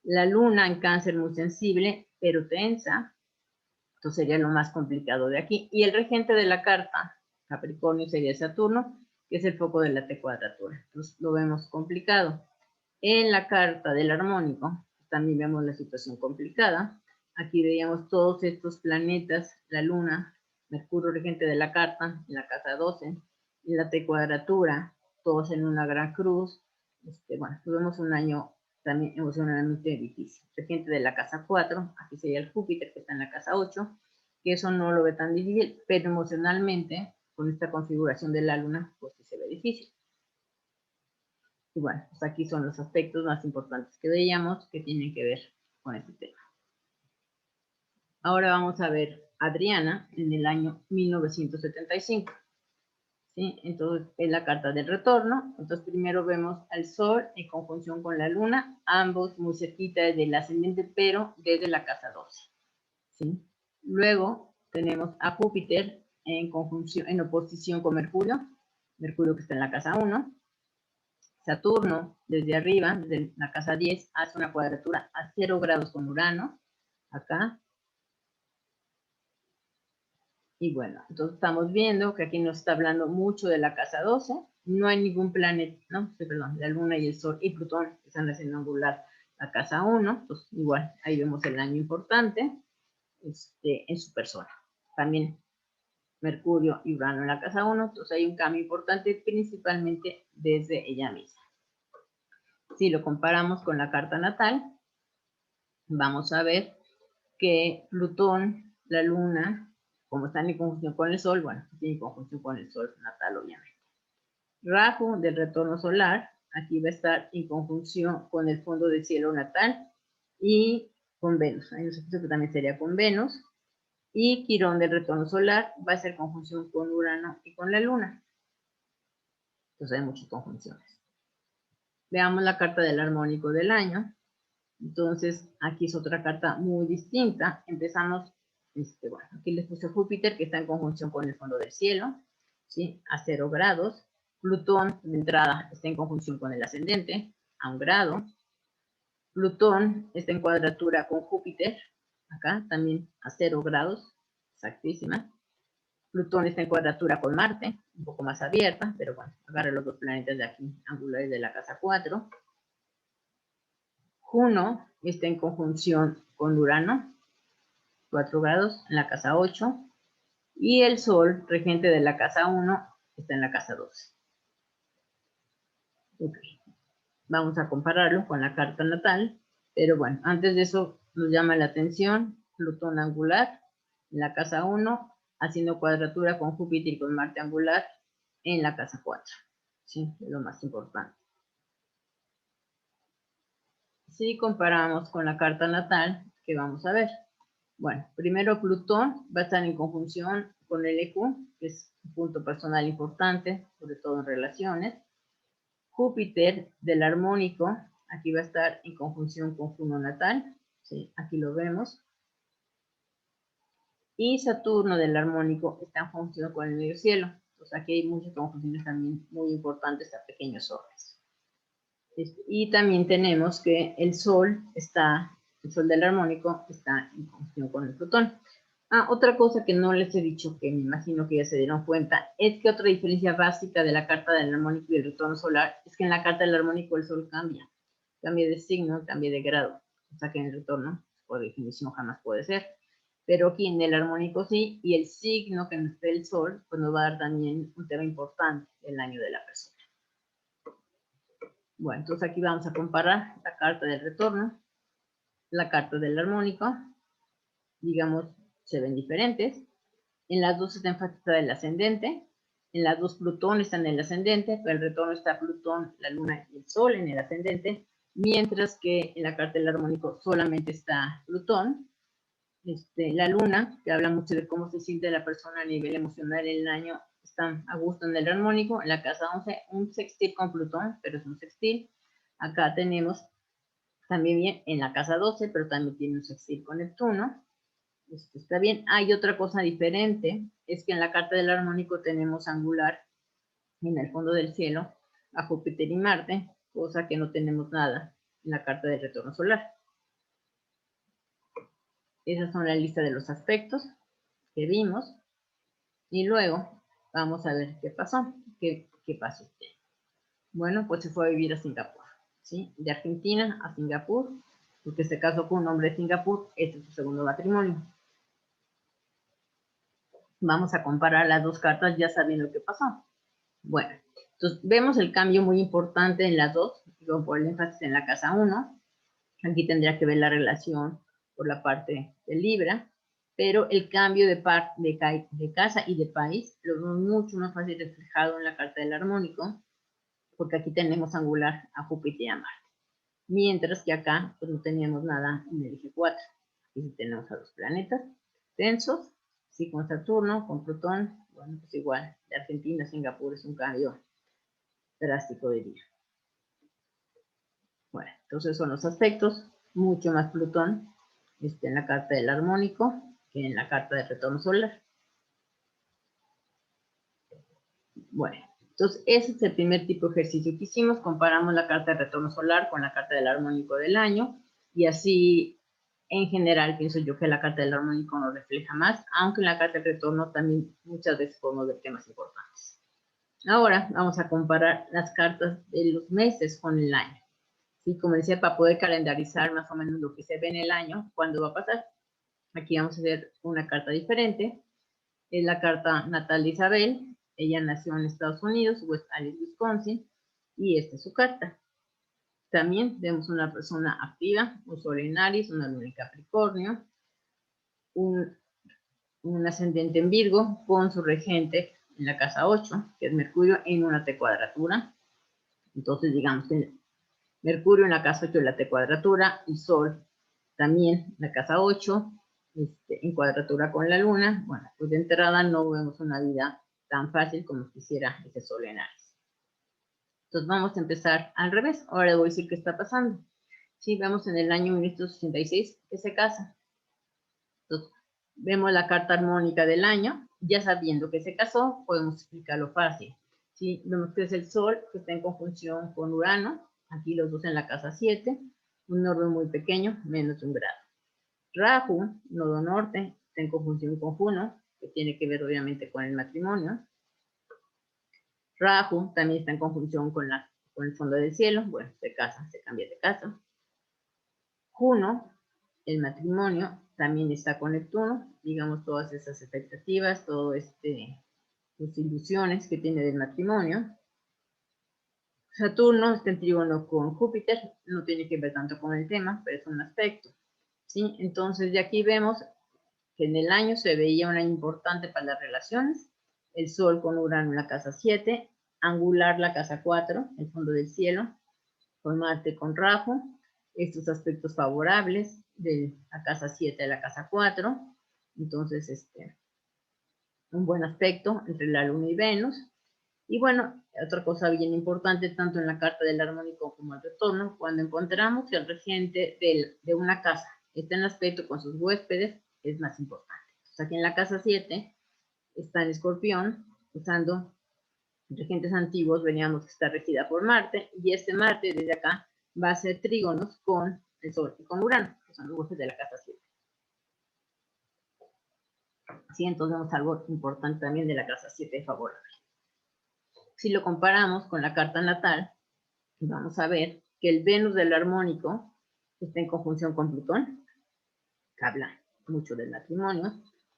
La luna en Cáncer muy sensible, pero tensa, entonces sería lo más complicado de aquí. Y el regente de la carta, Capricornio, sería Saturno, que es el foco de la T cuadratura. Entonces lo vemos complicado. En la carta del armónico, también vemos la situación complicada. Aquí veíamos todos estos planetas, la luna, Mercurio regente de la carta, en la casa 12, en la T cuadratura, todos en una gran cruz. Bueno, tuvimos un año también emocionalmente difícil. Regente de la casa 4, aquí sería el Júpiter que está en la casa 8, que eso no lo ve tan difícil, pero emocionalmente, con esta configuración de la luna, pues sí se ve difícil. Y bueno, pues aquí son los aspectos más importantes que veíamos que tienen que ver con este tema. Ahora vamos a ver a Adriana en el año 1975. ¿Sí? Entonces es la carta del retorno. Entonces primero vemos al Sol en conjunción con la Luna, ambos muy cerquita del ascendente, pero desde la casa 12. ¿Sí? Luego tenemos a Júpiter en conjunción, en oposición con Mercurio, Mercurio que está en la casa 1. Saturno, desde arriba, desde la casa 10, hace una cuadratura a 0 grados con Urano, acá. Y bueno, entonces estamos viendo que aquí nos está hablando mucho de la casa 12. No hay ningún planeta, no, perdón, la Luna y el Sol y Plutón que están haciendo angular la casa 1. Entonces, igual, ahí vemos el año importante en su persona. También Mercurio y Urano en la casa 1. Entonces, hay un cambio importante, principalmente desde ella misma. Si lo comparamos con la carta natal, vamos a ver que Plutón, la Luna, como están en conjunción con el Sol, bueno, tiene conjunción con el Sol natal, obviamente. Rahu del retorno solar, aquí va a estar en conjunción con el fondo del cielo natal y con Venus. Hay un sentido que también sería con Venus. Y Quirón del retorno solar va a ser conjunción con Urano y con la Luna. Entonces hay muchas conjunciones. Veamos la carta del armónico del año. Entonces, aquí es otra carta muy distinta. Empezamos, bueno, aquí les puse Júpiter, que está en conjunción con el fondo del cielo, ¿sí? A 0 grados. Plutón, de entrada, está en conjunción con el ascendente, a 1 grado. Plutón está en cuadratura con Júpiter, acá también a 0 grados, exactísima. Plutón está en cuadratura con Marte, un poco más abierta, pero bueno, agarra los dos planetas de aquí, angulares de la casa 4. Juno está en conjunción con Urano, 4 grados, en la casa 8. Y el Sol, regente de la casa 1, está en la casa 12. Okay. Vamos a compararlo con la carta natal, pero bueno, antes de eso nos llama la atención Plutón angular en la casa 1, haciendo cuadratura con Júpiter y con Marte angular en la casa 4. ¿Sí? Es lo más importante. Si comparamos con la carta natal, ¿qué vamos a ver? Bueno, primero Plutón va a estar en conjunción con el EQ, que es un punto personal importante, sobre todo en relaciones. Júpiter del armónico, aquí va a estar en conjunción con Juno natal, ¿sí? Aquí lo vemos. Y Saturno del armónico está en conjunción con el medio cielo. O sea que hay muchas conjunciones también muy importantes a pequeños órdenes. Y también tenemos que el Sol del armónico está en conjunción con el Plutón. Otra cosa que no les he dicho, que me imagino que ya se dieron cuenta, es que otra diferencia básica de la carta del armónico y el retorno solar es que en la carta del armónico el Sol cambia de signo, cambia de grado, o sea que en el retorno, por definición, jamás puede ser. Pero aquí en el armónico sí, y el signo que nos dé el Sol, pues nos va a dar también un tema importante del año de la persona. Bueno, entonces aquí vamos a comparar la carta del retorno, la carta del armónico, digamos, se ven diferentes. En las dos está enfatizada el ascendente, en las dos Plutón está en el ascendente, pero en el retorno está Plutón, la Luna y el Sol en el ascendente, mientras que en la carta del armónico solamente está Plutón, la Luna, que habla mucho de cómo se siente la persona a nivel emocional en el año, está a gusto en el armónico. En la casa 11, un sextil con Plutón, pero es un sextil. Acá tenemos también bien en la casa 12, pero también tiene un sextil con Neptuno. Está bien. Hay otra cosa diferente, es que en la carta del armónico tenemos angular en el fondo del cielo a Júpiter y Marte, cosa que no tenemos nada en la carta del retorno solar. Esas son la lista de los aspectos que vimos. Y luego vamos a ver qué pasó. ¿Qué pasó? Bueno, pues se fue a vivir a Singapur, ¿sí? De Argentina a Singapur, porque se casó con un hombre de Singapur. Este es su segundo matrimonio. Vamos a comparar las dos cartas ya sabiendo qué pasó. Bueno, entonces vemos el cambio muy importante en las dos, por el énfasis en la casa 1. Aquí tendría que ver la relación por la parte de Libra, pero el cambio de casa y de país lo vemos mucho más fácil reflejado en la carta del armónico, porque aquí tenemos angular a Júpiter y a Marte, mientras que acá pues no teníamos nada en el eje 4. Aquí sí tenemos a los planetas densos, sí, con Saturno, con Plutón. Bueno, pues igual, de Argentina a Singapur es un cambio drástico de día. Bueno, entonces son los aspectos, mucho más Plutón en la carta del armónico que en la carta del retorno solar. Bueno, entonces ese es el primer tipo de ejercicio que hicimos. Comparamos la carta del retorno solar con la carta del armónico del año, y así en general pienso yo que la carta del armónico nos refleja más, aunque en la carta del retorno también muchas veces podemos ver temas importantes. Ahora vamos a comparar las cartas de los meses con el año. Sí, como decía, para poder calendarizar más o menos lo que se ve en el año, cuándo va a pasar. Aquí vamos a hacer una carta diferente. Es la carta natal de Isabel. Ella nació en Estados Unidos, West Allis, Wisconsin, y esta es su carta. También vemos una persona activa, un Sol en Aries, una Luna en Capricornio, un ascendente en Virgo con su regente en la casa 8, que es Mercurio en una T cuadratura. Entonces, digamos que Mercurio en la casa 8 de la T cuadratura y Sol también en la casa 8, en cuadratura con la Luna. Bueno, pues de entrada no vemos una vida tan fácil como quisiera ese Sol en Aries. Entonces vamos a empezar al revés. Ahora les voy a decir qué está pasando. Sí, vemos en el año 1966 que se casa. Entonces, vemos la carta armónica del año. Ya sabiendo que se casó, podemos explicarlo fácil. ¿Sí? Vemos que es el Sol que está en conjunción con Urano. Aquí los dos en la casa 7. Un orden muy pequeño, menos de 1 grado. Rahu, nodo norte, está en conjunción con Juno, que tiene que ver obviamente con el matrimonio. Rahu también está en conjunción con el fondo del cielo. Bueno, se casa, se cambia de casa. Juno, el matrimonio, también está con Neptuno. Digamos todas esas expectativas, todo sus ilusiones que tiene del matrimonio. Saturno está en trígono con Júpiter, no tiene que ver tanto con el tema, pero es un aspecto. ¿Sí? Entonces, de aquí vemos que en el año se veía un año importante para las relaciones. El Sol con Urano en la casa 7, angular la casa 4, el fondo del cielo, con Marte con Rahu, estos aspectos favorables de la casa 7 a la casa 4. Entonces, un buen aspecto entre la Luna y Venus. Y bueno, otra cosa bien importante, tanto en la carta del armónico como el retorno, cuando encontramos que el regente de una casa está en aspecto con sus huéspedes, es más importante. O sea, aquí en la casa 7 está en Escorpión, usando regentes antiguos, veníamos que está regida por Marte, y este Marte desde acá va a hacer trígonos con el Sol y con Urano, que son los ejes de la casa 7. Sí, entonces vemos algo importante también de la casa 7 favorable. Si lo comparamos con la carta natal, vamos a ver que el Venus del armónico está en conjunción con Plutón, que habla mucho del matrimonio.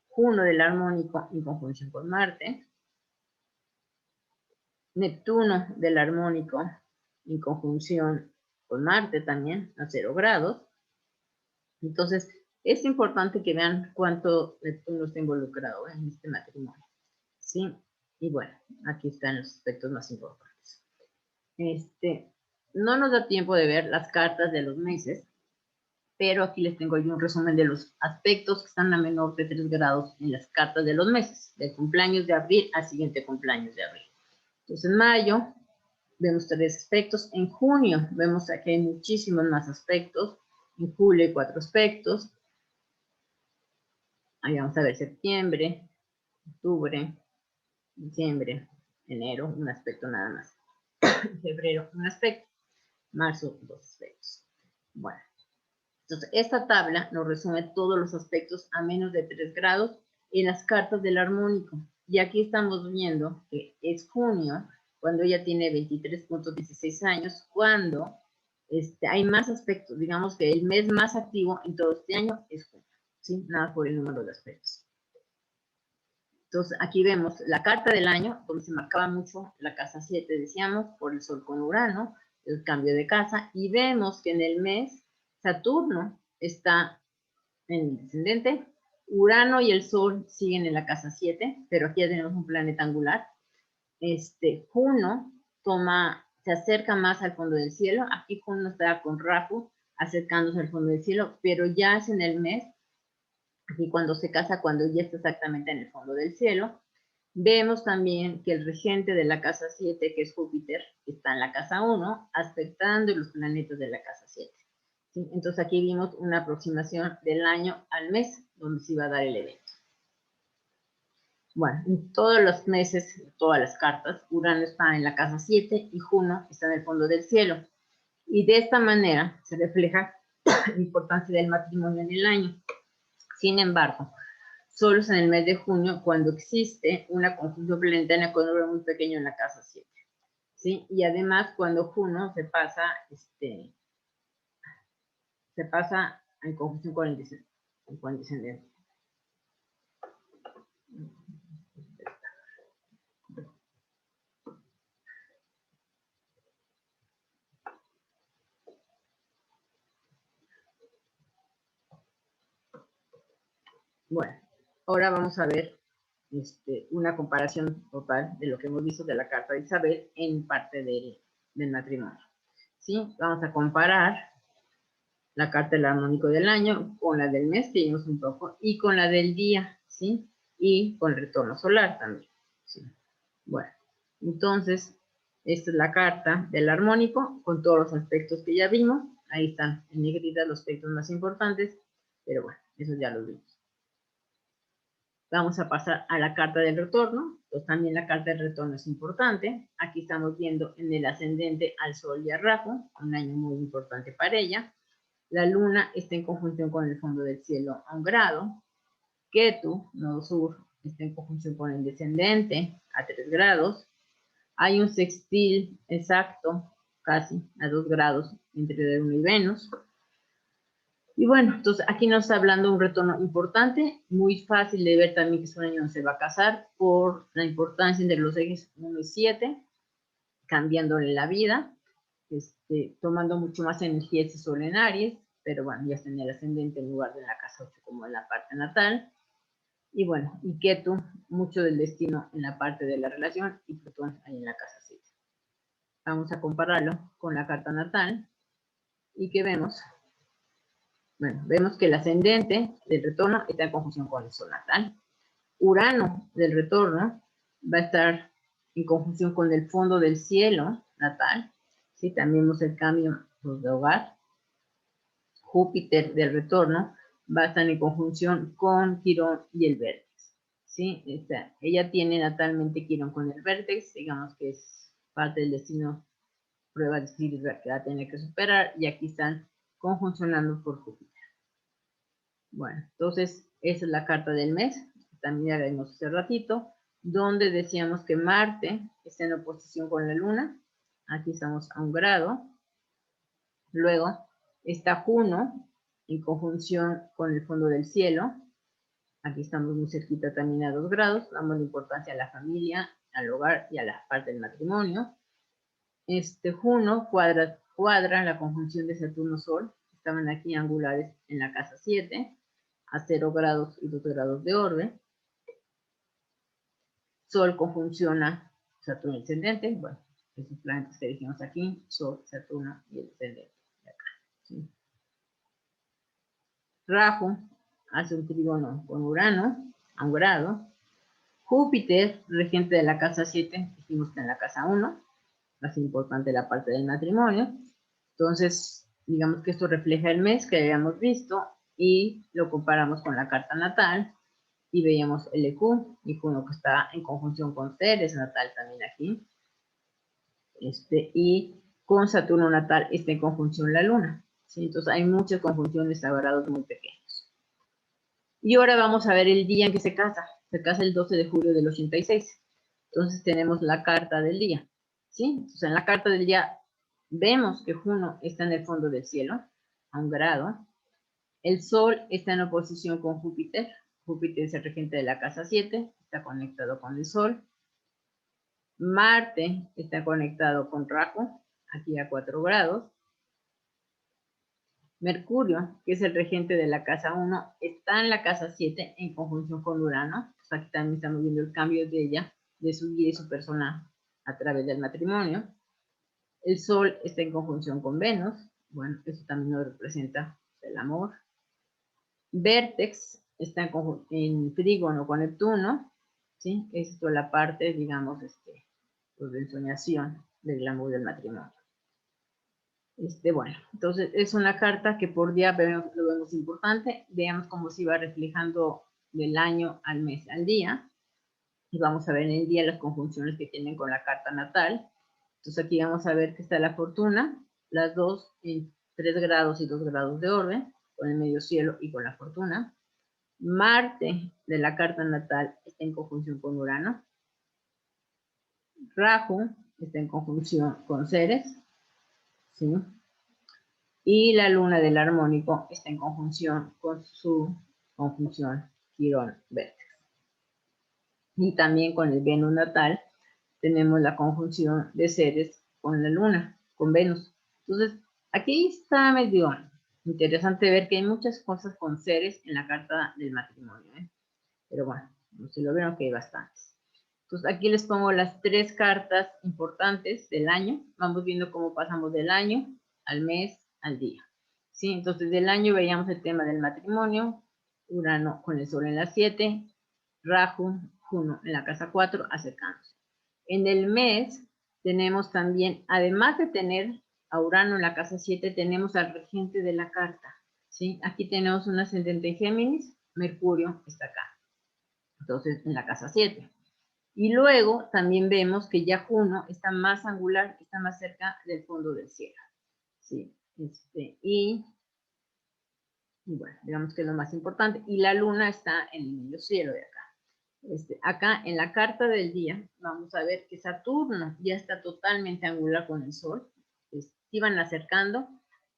Juno del armónico en conjunción con Marte. Neptuno del armónico en conjunción con Marte también, a 0 grados. Entonces, es importante que vean cuánto Neptuno está involucrado en este matrimonio. ¿Sí? Y bueno, aquí están los aspectos más importantes. No nos da tiempo de ver las cartas de los meses, pero aquí les tengo yo un resumen de los aspectos que están a menor de 3 grados en las cartas de los meses, del cumpleaños de abril al siguiente cumpleaños de abril. Entonces, en mayo vemos 3 aspectos. En junio vemos que hay muchísimos más aspectos. En julio hay 4 aspectos. Ahí vamos a ver septiembre, octubre, diciembre, enero, un aspecto nada más. Febrero, un aspecto. Marzo, 2 aspectos. Bueno, entonces esta tabla nos resume todos los aspectos a menos de 3 grados en las cartas del armónico. Y aquí estamos viendo que es junio, cuando ella tiene 23.16 años, cuando hay más aspectos. Digamos que el mes más activo en todo este año es junio, ¿sí? Nada por el número de aspectos. Entonces, aquí vemos la carta del año, donde se marcaba mucho la casa 7, decíamos, por el Sol con Urano, el cambio de casa, y vemos que en el mes Saturno está en el descendente, Urano y el Sol siguen en la casa 7, pero aquí ya tenemos un planeta angular. Juno se acerca más al fondo del cielo. Aquí Juno está con Rahu acercándose al fondo del cielo, pero ya es en el mes, aquí cuando se casa, cuando ya está exactamente en el fondo del cielo. Vemos también que el regente de la casa 7, que es Júpiter, está en la casa 1, aspectando los planetas de la casa 7. ¿Sí? Entonces aquí vimos una aproximación del año al mes donde se iba a dar el evento. Bueno, en todos los meses, todas las cartas, Urano está en la casa 7 y Juno está en el fondo del cielo. Y de esta manera se refleja la importancia del matrimonio en el año. Sin embargo, solo es en el mes de junio cuando existe una conjunción planetaria con un número muy pequeño en la casa 7. ¿Sí? Y además cuando Juno se pasa en conjunción con el descendente. Bueno, ahora vamos a ver una comparación total de lo que hemos visto de la carta de Isabel en parte del matrimonio. ¿Sí? Vamos a comparar la carta del armónico del año con la del mes, que vimos un poco, y con la del día, ¿sí? Y con el retorno solar también, ¿sí? Bueno, entonces, esta es la carta del armónico con todos los aspectos que ya vimos. Ahí están en negrita los aspectos más importantes, pero bueno, eso ya los vimos. Vamos a pasar a la carta del retorno. Pues también la carta del retorno es importante. Aquí estamos viendo en el ascendente al Sol y a Rahu, un año muy importante para ella. La Luna está en conjunción con el fondo del cielo a 1 grado. Ketu, nodo sur, está en conjunción con el descendente a 3 grados. Hay un sextil exacto, casi a 2 grados, entre la Luna y Venus. Y bueno, entonces aquí nos está hablando un retorno importante, muy fácil de ver también que es un año donde se va a casar por la importancia entre los ejes 1 y 7, cambiándole la vida, tomando mucho más energía ese Sol en Aries, pero bueno, ya está en el ascendente en lugar de en la casa 8 como en la parte natal. Y bueno, y Ketu, mucho del destino en la parte de la relación, y Plutón ahí en la casa 7. Vamos a compararlo con la carta natal, y ¿qué vemos? Bueno, vemos que el ascendente del retorno está en conjunción con el Sol natal. Urano del retorno va a estar en conjunción con el fondo del cielo natal. ¿Sí? También vemos el cambio de hogar. Júpiter del retorno va a estar en conjunción con Quirón y el Vértice. ¿sí? Ella tiene natalmente Quirón con el vértex, digamos que es parte del destino, prueba de espíritu que va a tener que superar, y aquí están conjuncionando por Júpiter. Bueno, entonces esa es la carta del mes, también ya vimos hace ratito, donde decíamos que Marte está en oposición con la Luna, aquí estamos a 1 grado, luego está Juno en conjunción con el fondo del cielo, aquí estamos muy cerquita también a 2 grados, damos importancia a la familia, al hogar y a la parte del matrimonio. Juno cuadra la conjunción de Saturno-Sol, estaban aquí angulares en la casa 7, a 0 grados y 2 grados de orbe. Sol conjunciona Saturno ascendente, bueno, esos planetas que dijimos aquí, Sol, Saturno y el ascendente de acá, ¿sí? Rahu hace un trígono con Urano a 1 grado. Júpiter, regente de la casa 7, dijimos que en la casa 1, más importante la parte del matrimonio. Entonces, digamos que esto refleja el mes que habíamos visto y lo comparamos con la carta natal y veíamos el EQ y Juno que está en conjunción con Ceres natal también aquí. Y con Saturno natal está en conjunción la Luna. ¿Sí? Entonces hay muchas conjunciones a grados muy pequeños. Y ahora vamos a ver el día en que se casa. Se casa el 12 de julio del 86. Entonces tenemos la carta del día. ¿Sí? Entonces en la carta del día vemos que Juno está en el fondo del cielo, a 1 grado. El Sol está en oposición con Júpiter. Júpiter es el regente de la casa 7, está conectado con el Sol. Marte está conectado con Rahu, aquí a 4 grados. Mercurio, que es el regente de la casa 1, está en la casa 7 en conjunción con Urano. Pues aquí también estamos viendo el cambio de ella, de su vida y su persona a través del matrimonio. El Sol está en conjunción con Venus. Bueno, eso también nos representa el amor. Vértex está en trígono con Neptuno, ¿sí? Esto es la parte, digamos, pues de ensoñación del glamour del matrimonio. Bueno, entonces es una carta que por día lo vemos importante, veamos cómo se va reflejando del año al mes al día, y vamos a ver en el día las conjunciones que tienen con la carta natal. Entonces aquí vamos a ver que está la fortuna, las dos en 3 grados y 2 grados de orbe, con el medio cielo y con la fortuna. Marte de la carta natal está en conjunción con Urano. Rahu está en conjunción con Ceres, ¿sí? Y la luna del armónico está en conjunción con su conjunción Quirón-Vértex. Y también con el Venus natal tenemos la conjunción de Ceres con la luna, con Venus. Entonces, aquí está medio interesante ver que hay muchas cosas con Ceres en la carta del matrimonio, ¿eh? Pero bueno, si lo vieron que hay bastantes. Entonces aquí les pongo las 3 cartas importantes del año. Vamos viendo cómo pasamos del año al mes al día. ¿Sí? Entonces del año veíamos el tema del matrimonio, Urano con el Sol en la 7, Rahu, Juno en la casa 4, acercándose. En el mes tenemos también, además de tener a Urano en la casa 7, tenemos al regente de la carta. ¿Sí? Aquí tenemos un ascendente en Géminis, Mercurio está acá. Entonces en la casa 7. Y luego también vemos que ya Juno está más angular, está más cerca del fondo del cielo. ¿Sí? Y bueno, digamos que es lo más importante. Y la luna está en el medio cielo de acá. Acá en la carta del día vamos a ver que Saturno ya está totalmente angular con el Sol. Se iban acercando.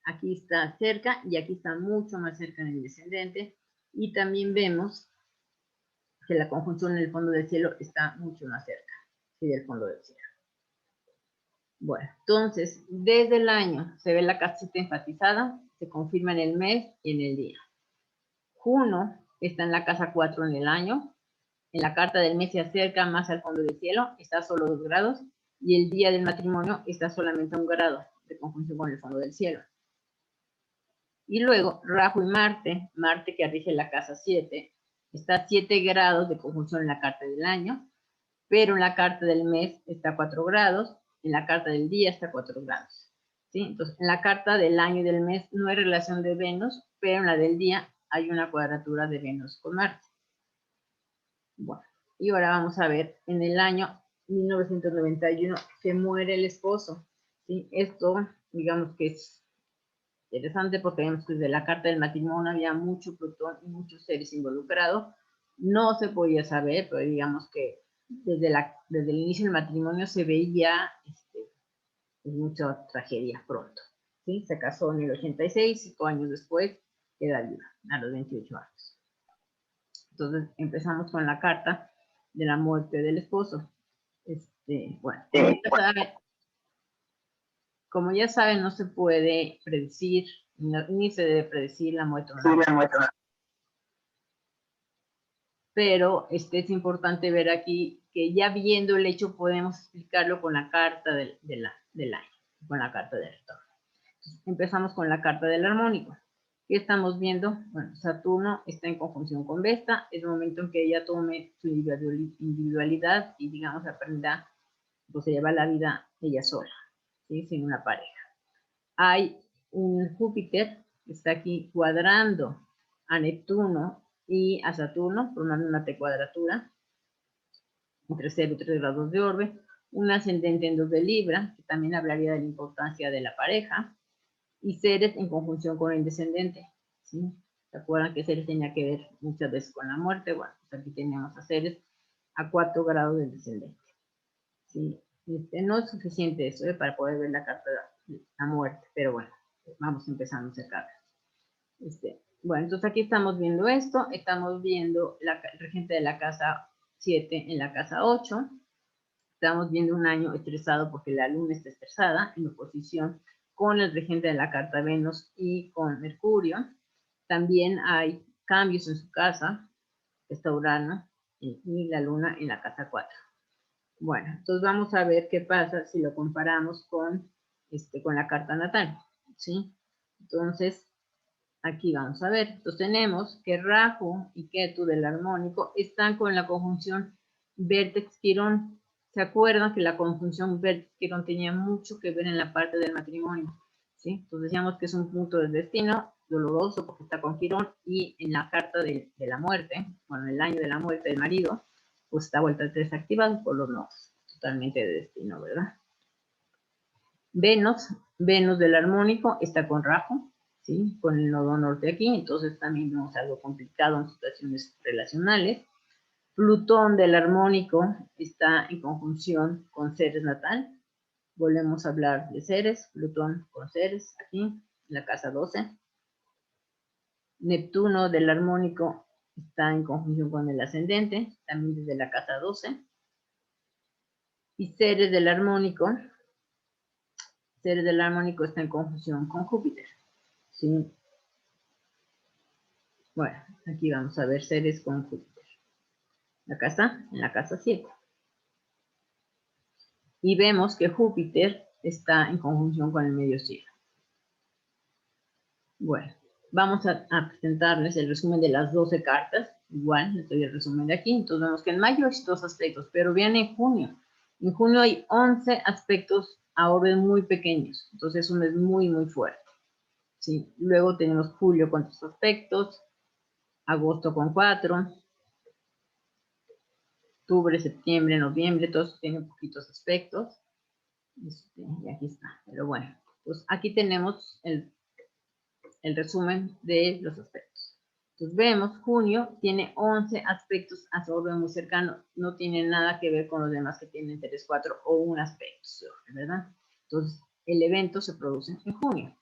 Aquí está cerca y aquí está mucho más cerca en el descendente. Y también vemos que la conjunción en el fondo del cielo está mucho más cerca, ¿sí? Del fondo del cielo. Bueno, entonces, desde el año se ve la casita enfatizada, se confirma en el mes y en el día. Juno está en la casa 4 en el año, en la carta del mes se acerca más al fondo del cielo, está solo 2 grados, y el día del matrimonio está solamente a 1 grado de conjunción con el fondo del cielo. Y luego, Rahu y Marte, Marte que rige la casa 7, está a 7 grados de conjunción en la carta del año, pero en la carta del mes está a 4 grados, en la carta del día está a 4 grados. ¿Sí? Entonces, en la carta del año y del mes no hay relación de Venus, pero en la del día hay una cuadratura de Venus con Marte. Bueno, Y ahora vamos a ver, en el año 1991 se muere el esposo. ¿Sí? Esto, digamos que es interesante porque vemos que desde la carta del matrimonio había mucho Plutón y muchos seres involucrados. No se podía saber, pero digamos que desde el inicio del matrimonio se veía muchas tragedias pronto. ¿Sí? Se casó en el 86, 5 años después queda viuda, a los 28 años. Entonces empezamos con la carta de la muerte del esposo. Bueno, como ya saben, no se puede predecir, ni se debe predecir la muerte de una persona. Pero es importante ver aquí que ya viendo el hecho podemos explicarlo con la carta del año, con la carta del retorno. Empezamos con la carta del armónico. ¿Qué estamos viendo? Bueno, Saturno está en conjunción con Vesta, es el momento en que ella tome su individualidad y, digamos, aprenda, pues se lleva la vida ella sola, ¿sí? Sin una pareja. Hay un Júpiter que está aquí cuadrando a Neptuno y a Saturno, formando una T-cuadratura, entre 0 y 3 grados de orbe, un ascendente en 2 de Libra, que también hablaría de la importancia de la pareja, y Ceres en conjunción con el descendente, ¿sí? ¿Se acuerdan que Ceres tenía que ver muchas veces con la muerte? Bueno, pues aquí tenemos a Ceres a 4 grados del descendente, ¿sí? No es suficiente eso para poder ver la carta de la muerte, pero bueno, vamos empezando a acercar. Bueno, entonces aquí estamos viendo esto, estamos viendo el regente de la casa 7 en la casa 8, estamos viendo un año estresado porque la luna está estresada en oposición con el regente de la carta Venus y con Mercurio. También hay cambios en su casa, está Urano y la luna en la casa 4. Bueno, entonces vamos a ver qué pasa si lo comparamos con la carta natal, ¿sí? Entonces, aquí vamos a ver. Entonces tenemos que Rahu y Ketu del armónico están con la conjunción Vértex-Quirón. ¿Se acuerdan que la conjunción Vértex-Quirón tenía mucho que ver en la parte del matrimonio? ¿Sí? Entonces decíamos que es un punto de destino doloroso porque está con Quirón, y en la carta de la muerte, bueno, el año de la muerte del marido, pues está vuelta a 3 activado por los nodos, totalmente de destino, ¿verdad? Venus del armónico está con Rahu, ¿sí? Con el nodo norte aquí, entonces también vemos algo complicado en situaciones relacionales. Plutón del armónico está en conjunción con Ceres natal. Volvemos a hablar de Ceres, Plutón con Ceres aquí, en la casa 12. Neptuno del armónico está en conjunción con el ascendente, también desde la casa 12. Y Ceres del armónico está en conjunción con Júpiter, ¿sí? Bueno, aquí vamos a ver Ceres con Júpiter. Acá está, en la casa 7. Y vemos que Júpiter está en conjunción con el medio cielo. Bueno, vamos a presentarles el resumen de las 12 cartas. Igual, les doy el resumen de aquí. Entonces vemos que en mayo hay 2 aspectos, pero vean en junio. En junio hay 11 aspectos a orden muy pequeños. Entonces es un mes muy, muy fuerte, ¿sí? Luego tenemos julio con 3 aspectos, agosto con 4, octubre, septiembre, noviembre, todos tienen poquitos aspectos. Y aquí está, pero bueno, pues aquí tenemos el resumen de los aspectos. Entonces vemos, junio tiene 11 aspectos a su orden muy cercano, no tiene nada que ver con los demás que tienen 3, 4 o un aspecto, ¿verdad? Entonces, el evento se produce en junio.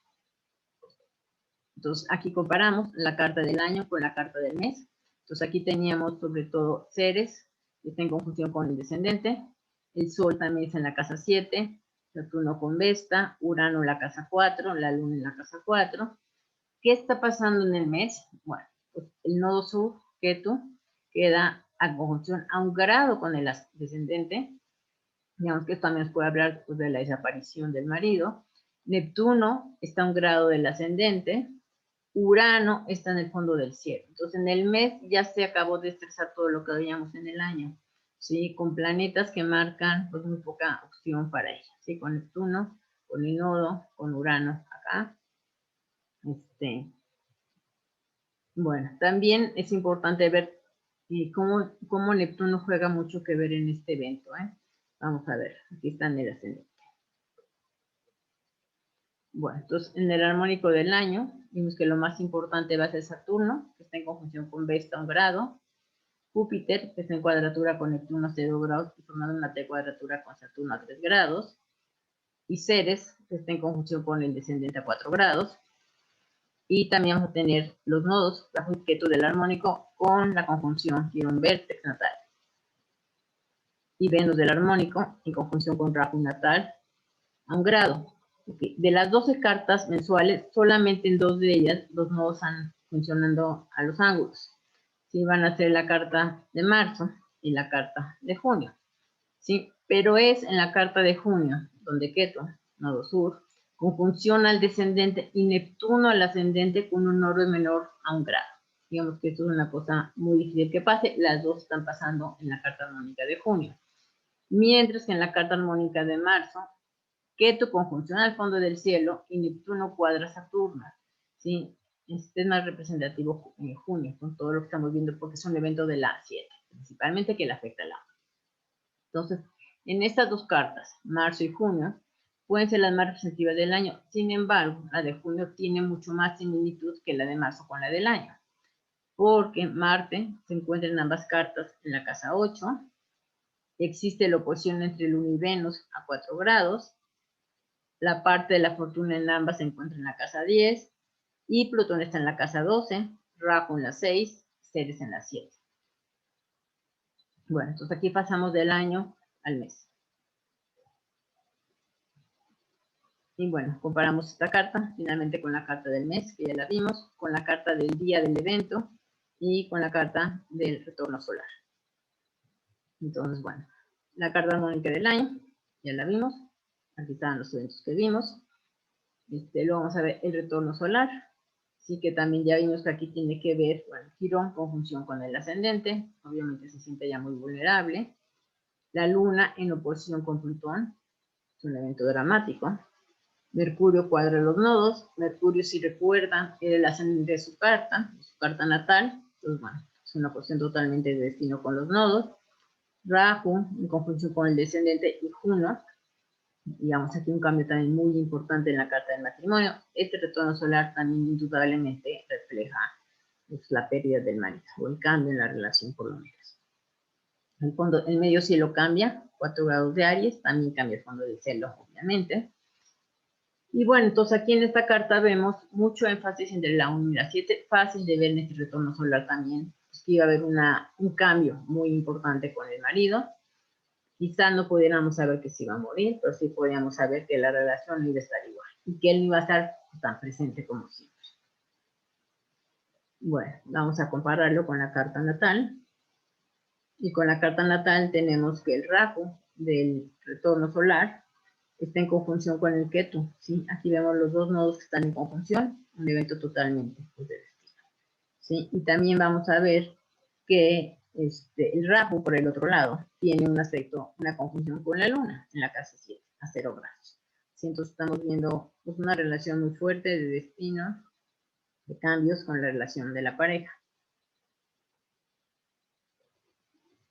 Entonces, aquí comparamos la carta del año con la carta del mes. Entonces, aquí teníamos sobre todo Ceres, que está en conjunción con el descendente. El Sol también está en la casa 7, Saturno con Vesta, Urano en la casa 4, la Luna en la casa 4. ¿Qué está pasando en el mes? Bueno, pues el nodo sur, Ketu, queda a conjunción a 1 grado con el descendente. Digamos que esto también nos puede hablar pues, de la desaparición del marido. Neptuno está a 1 grado del ascendente. Urano está en el fondo del cielo. Entonces, en el mes ya se acabó de estresar todo lo que veíamos en el año, ¿sí? Con planetas que marcan pues muy poca opción para ella, ¿sí? Con Neptuno, con el nodo, con Urano acá. Bueno, también es importante ver cómo Neptuno juega mucho que ver en este evento, ¿eh? Vamos a ver, aquí está en el ascendente. Bueno, entonces en el armónico del año, vimos que lo más importante va a ser Saturno, que está en conjunción con Vesta a 1 grado, Júpiter, que está en cuadratura con Neptuno a 0 grados y formando una T-cuadratura con Saturno a 3 grados, y Ceres, que está en conjunción con el descendente a 4 grados, y también vamos a tener los nodos bajo y Ketu del armónico con la conjunción Quirón vértex natal, y Venus del armónico en conjunción con Rahu natal a 1 grado. Okay. De las 12 cartas mensuales, solamente en 2 de ellas los nodos están funcionando a los ángulos. ¿Sí? Van a ser la carta de marzo y la carta de junio. ¿Sí? Pero es en la carta de junio donde Ketu, nodo sur, conjunción al descendente y Neptuno al ascendente con un orbe menor a 1 grado. Digamos que esto es una cosa muy difícil que pase. Las dos están pasando en la carta armónica de junio. Mientras que en la carta armónica de marzo, Ketu conjunción al fondo del cielo y Neptuno cuadra Saturno. ¿Sí? Este es más representativo en junio, con todo lo que estamos viendo, porque es un evento de la 7, principalmente que le afecta al agua. Entonces, en estas dos cartas, marzo y junio, pueden ser las más representativas del año. Sin embargo, la de junio tiene mucho más similitud que la de marzo con la del año, porque Marte se encuentra en ambas cartas en la casa 8, existe la oposición entre Luna y Venus a 4 grados, la parte de la fortuna en ambas se encuentra en la casa 10 y Plutón está en la casa 12, Rahu en la 6, Ceres en la 7. Bueno, entonces aquí pasamos del año al mes. Y bueno, comparamos esta carta finalmente con la carta del mes, que ya la vimos, con la carta del día del evento y con la carta del retorno solar. Entonces, bueno, la carta armónica del año, ya la vimos. Aquí están los eventos que vimos. Luego vamos a ver el retorno solar. Sí que también ya vimos que aquí tiene que ver, bueno, Quirón conjunción con el ascendente. Obviamente se siente ya muy vulnerable. La luna en oposición con Plutón. Es un evento dramático. Mercurio cuadra los nodos. Mercurio, si recuerdan, era el ascendente de su carta natal. Entonces, bueno, es una cuestión totalmente de destino con los nodos. Rahu en conjunción con el descendente y Juno. Digamos aquí un cambio también muy importante en la carta del matrimonio. Este retorno solar también indudablemente refleja pues, la pérdida del marido o el cambio en la relación por lo menos. El medio cielo cambia, 4 grados de Aries, también cambia el fondo del cielo, obviamente. Y bueno, entonces aquí en esta carta vemos mucho énfasis entre la 1 y la 7, fácil de ver en este retorno solar también, pues, que iba a haber un cambio muy importante con el marido. Quizá no pudiéramos saber que se iba a morir, pero sí podíamos saber que la relación no iba a estar igual y que él no iba a estar tan presente como siempre. Bueno, vamos a compararlo con la carta natal. Y con la carta natal tenemos que el Rahu del retorno solar está en conjunción con el Ketu. ¿Sí? Aquí vemos los dos nodos que están en conjunción, un evento totalmente pues, de destino. ¿Sí? Y también vamos a ver que el Rahu, por el otro lado, tiene un aspecto, una conjunción con la luna en la casa 7, a 0 grados. ¿Sí? Entonces estamos viendo pues, una relación muy fuerte de destino, de cambios con la relación de la pareja.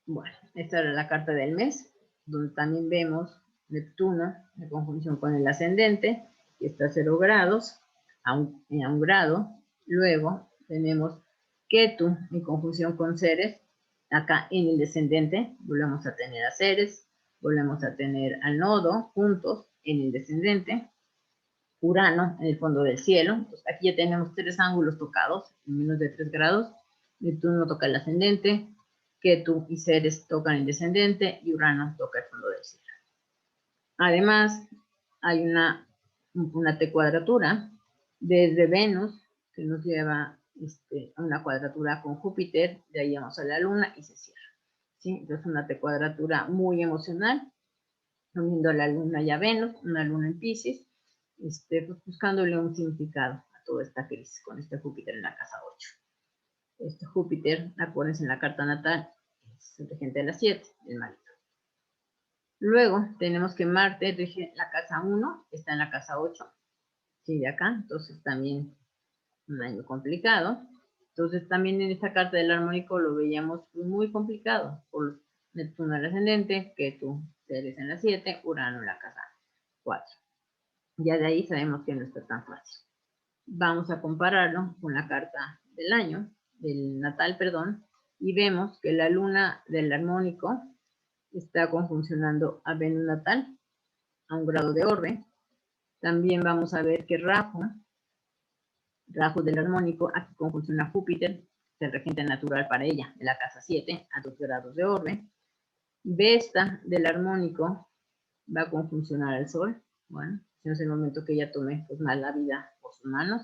Bueno, esta era la carta del mes, donde también vemos Neptuno en conjunción con el ascendente, que está a 0 grados, a un grado. Luego tenemos Ketu en conjunción con Ceres, acá en el descendente, volvemos a tener a Ceres, volvemos a tener al nodo juntos en el descendente, Urano en el fondo del cielo. Entonces, aquí ya tenemos 3 ángulos tocados en menos de 3 grados. Neptuno toca el ascendente, Ketu y Ceres tocan el descendente y Urano toca el fondo del cielo. Además, hay una T-cuadratura desde Venus que nos lleva a una cuadratura con Júpiter, de ahí vamos a la Luna y se cierra. ¿Sí? Entonces, una T-cuadratura muy emocional, uniendo a la Luna y a Venus, una Luna en Piscis, pues buscándole un significado a toda esta crisis con este Júpiter en la casa 8. Este Júpiter, acuérdense en la carta natal, es el regente de la 7, el marido. Luego tenemos que Marte rige la casa 1, está en la casa 8, sí, de acá, entonces también un año complicado. Entonces también en esta carta del armónico lo veíamos muy complicado, por Neptuno en el ascendente, Ketu, Ceres en la 7, Urano en la casa 4. Ya de ahí sabemos que no está tan fácil. Vamos a compararlo con la carta del año, del natal, perdón, y vemos que la luna del armónico está conjuncionando a Venus natal a un grado de orbe. También vamos a ver que Rahu del armónico, aquí conjunciona Júpiter, el regente natural para ella, de la casa 7, a 2 grados de orbe. Vesta del armónico va a conjuncionar al Sol. Bueno, ese es el momento que ella tome pues, más la vida por sus manos.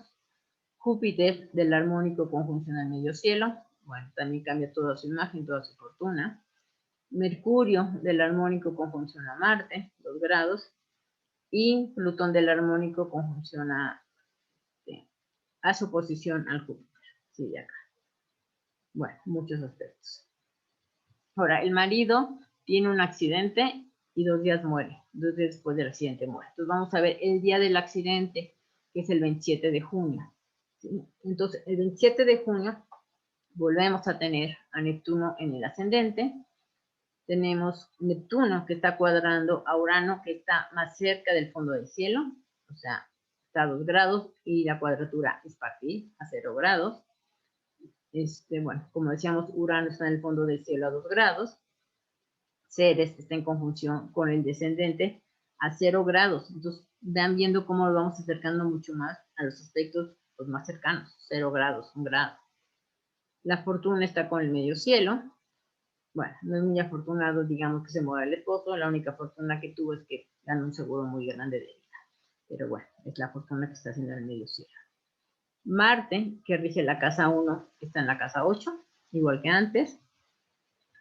Júpiter del armónico conjunciona el medio cielo. Bueno, también cambia toda su imagen, toda su fortuna. Mercurio del armónico conjunciona a Marte, 2 grados. Y Plutón del armónico conjunciona a su posición al Júpiter. Sí, de acá. Bueno, muchos aspectos. Ahora, el marido tiene un accidente y 2 días muere. 2 días después del accidente muere. Entonces vamos a ver el día del accidente, que es el 27 de junio. ¿Sí? Entonces, el 27 de junio volvemos a tener a Neptuno en el ascendente. Tenemos Neptuno que está cuadrando a Urano, que está más cerca del fondo del cielo. O sea, está a 2 grados y la cuadratura es partir a 0 grados. Bueno, como decíamos, Urano está en el fondo del cielo a 2 grados. Ceres está en conjunción con el descendente a 0 grados. Entonces, van viendo cómo lo vamos acercando mucho más a los aspectos pues, más cercanos, 0 grados, 1 grado. La fortuna está con el medio cielo. Bueno, no es muy afortunado, digamos, que se muera el esposo. La única fortuna que tuvo es que ganó un seguro muy grande de vida. Pero bueno, es la fortuna que está haciendo el medio cielo. Marte, que rige la casa 1, está en la casa 8, igual que antes.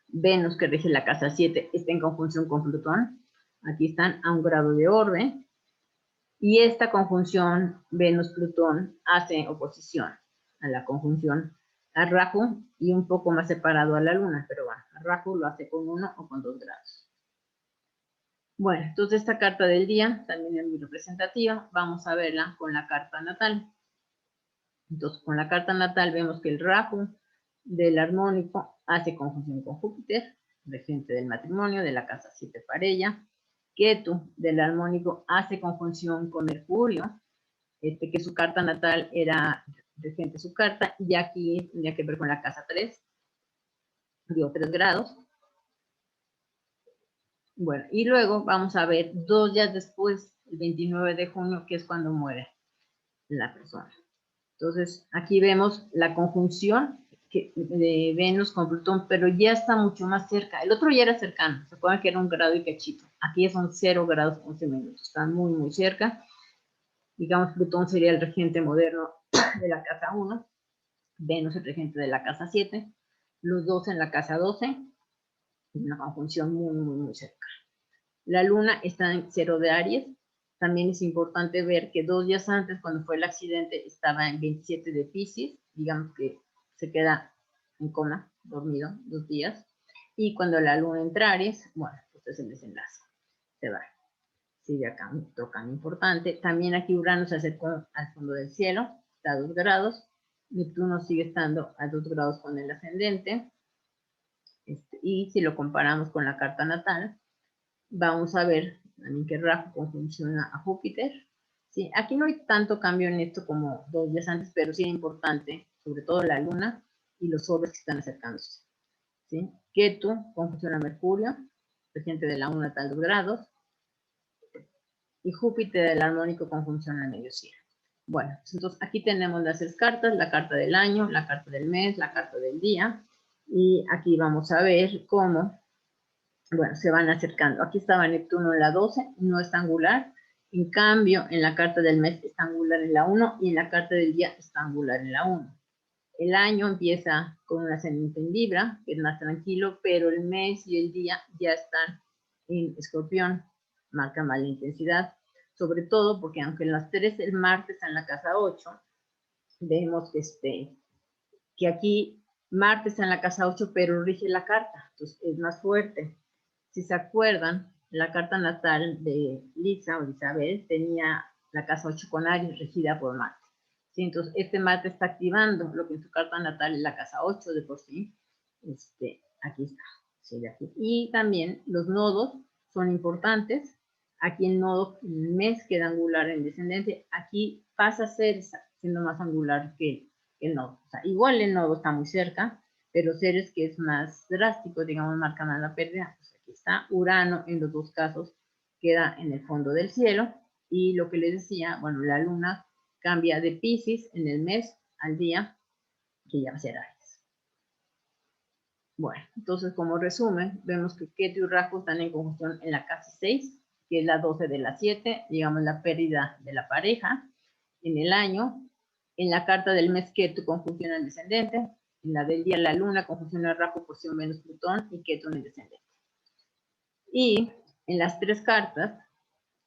Venus, que rige la casa 7, está en conjunción con Plutón. Aquí están a 1 grado de orbe. Y esta conjunción Venus-Plutón hace oposición a la conjunción a Rahu y un poco más separado a la Luna, pero bueno, a Rahu lo hace con 1 o con 2 grados. Bueno, entonces esta carta del día también es muy representativa. Vamos a verla con la carta natal. Entonces, con la carta natal vemos que el Rahu del armónico hace conjunción con Júpiter, regente del matrimonio, de la casa 7 para ella. Ketu del armónico hace conjunción con Mercurio, que su carta natal era regente su carta, y aquí tenía que ver con la casa 3, dio 3 grados. Bueno, y luego vamos a ver 2 días después, el 29 de junio, que es cuando muere la persona. Entonces, aquí vemos la conjunción de Venus con Plutón, pero ya está mucho más cerca. El otro ya era cercano, se acuerdan que era 1 grado y cachito. Aquí son 0 grados 11 minutos, están muy, muy cerca. Digamos, Plutón sería el regente moderno de la casa 1, Venus el regente de la casa 7, los dos en la casa 12, una conjunción muy, muy, muy cerca. La luna está en 0 de Aries. También es importante ver que 2 días antes, cuando fue el accidente, estaba en 27 de Piscis, digamos que se queda en coma, dormido 2 días. Y cuando la luna entra Aries, bueno, este es el desenlace, se va. Sigue acá, toca importante. También aquí Urano se acercó al fondo del cielo, está a 2 grados. Neptuno sigue estando a 2 grados con el ascendente. Y si lo comparamos con la carta natal, vamos a ver también que Rahu conjunciona a Júpiter. ¿Sí? Aquí no hay tanto cambio en esto como 2 días antes, pero sí es importante, sobre todo la luna y los soles que están acercándose. ¿Sí? Ketu conjunciona a Mercurio, regente de la 1 natal 2 grados, y Júpiter del armónico conjunciona el medio cielo. Bueno, entonces aquí tenemos las 6 cartas, la carta del año, la carta del mes, la carta del día, y aquí vamos a ver cómo bueno, se van acercando. Aquí estaba Neptuno en la 12, no está angular. En cambio, en la carta del mes está angular en la 1 y en la carta del día está angular en la 1. El año empieza con un ascendente en Libra, que es más tranquilo, pero el mes y el día ya están en Escorpión, marca más la intensidad. Sobre todo porque aunque en las 3 el martes está en la casa 8, vemos que aquí Marte está en la casa 8, pero rige la carta, entonces es más fuerte. Si se acuerdan, la carta natal de Lisa o Isabel tenía la casa 8 con Aries regida por Marte. ¿sí? Entonces, este Marte está activando lo que en su carta natal es la casa 8 de por sí. Aquí está. ¿Sí? De aquí. Y también los nodos son importantes. Aquí el nodo, el mes queda angular en descendente. Aquí pasa a ser siendo más angular que el nodo. O sea, igual el nodo está muy cerca, pero Ceres, que es más drástico, digamos, marca más la pérdida. Pues aquí está Urano, en los dos casos queda en el fondo del cielo. Y lo que les decía, bueno, la luna cambia de Piscis en el mes al día, que ya va a ser Aries. Bueno, entonces como resumen, vemos que Ketu y Rahu están en conjunción en la casa 6, que es la 12 de la 7, digamos la pérdida de la pareja en el año. En la carta del mes Ketu conjunción al descendente, en la del día la luna conjunción a Rahu, posición menos Plutón y Ketu en el descendente. Y en las tres cartas,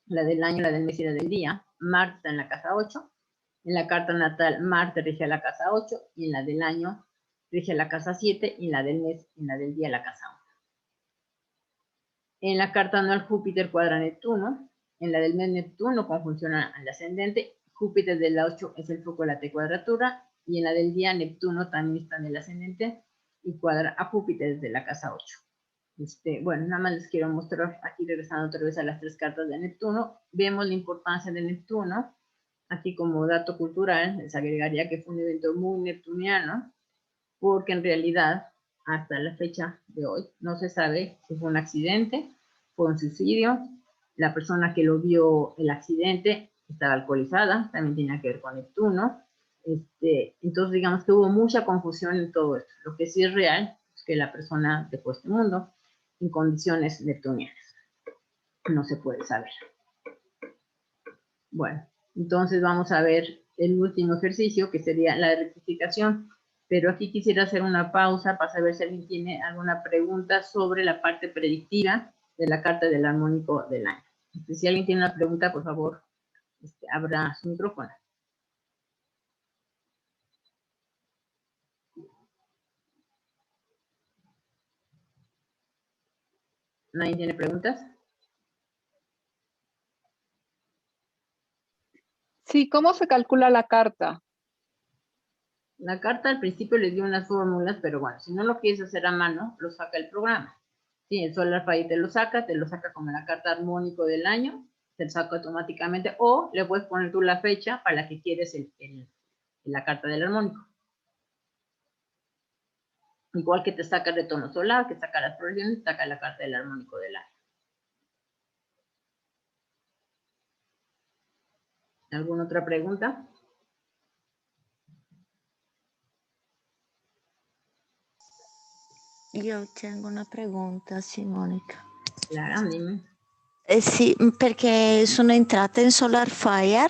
la del año, la del mes y la del día, Marte está en la casa 8. En la carta natal, Marte rige a la casa 8 y en la del año rige a la casa 7 y en la del mes y en la del día la casa 1. En la carta anual, Júpiter cuadra Neptuno. En la del mes, Neptuno conjunciona al ascendente. Júpiter del 8 es el foco de la T-cuadratura. Y en la del día, Neptuno también está en el ascendente y cuadra a Júpiter desde la casa 8. Bueno, nada más les quiero mostrar aquí, regresando otra vez a las tres cartas de Neptuno. Vemos la importancia de Neptuno. Aquí como dato cultural, les agregaría que fue un evento muy neptuniano, porque en realidad, hasta la fecha de hoy, no se sabe si fue un accidente, fue un suicidio, la persona que lo vio el accidente estaba alcoholizada, también tenía que ver con Neptuno. Entonces, digamos que hubo mucha confusión en todo esto. Lo que sí es real es que la persona dejó este mundo en condiciones neptunianas. No se puede saber. Bueno, entonces vamos a ver el último ejercicio, que sería la rectificación. Pero aquí quisiera hacer una pausa para saber si alguien tiene alguna pregunta sobre la parte predictiva de la carta del armónico del año. Si alguien tiene una pregunta, por favor, abra su micrófono. ¿Nadie tiene preguntas? Sí, ¿cómo se calcula la carta? La carta al principio les dio unas fórmulas, pero bueno, si no lo quieres hacer a mano, lo saca el programa. Sí, el SolarFi te lo saca como la carta armónico del año, te lo saca automáticamente, o le puedes poner tú la fecha para la que quieres la carta del armónico. Igual que te saca el retorno solar, que saca las proyecciones, saca la carta del armónico del año. ¿Alguna otra pregunta? Io tengo una pregunta, sì, Monica. Clara, dime. Sì, perché sono entrata in SolarFire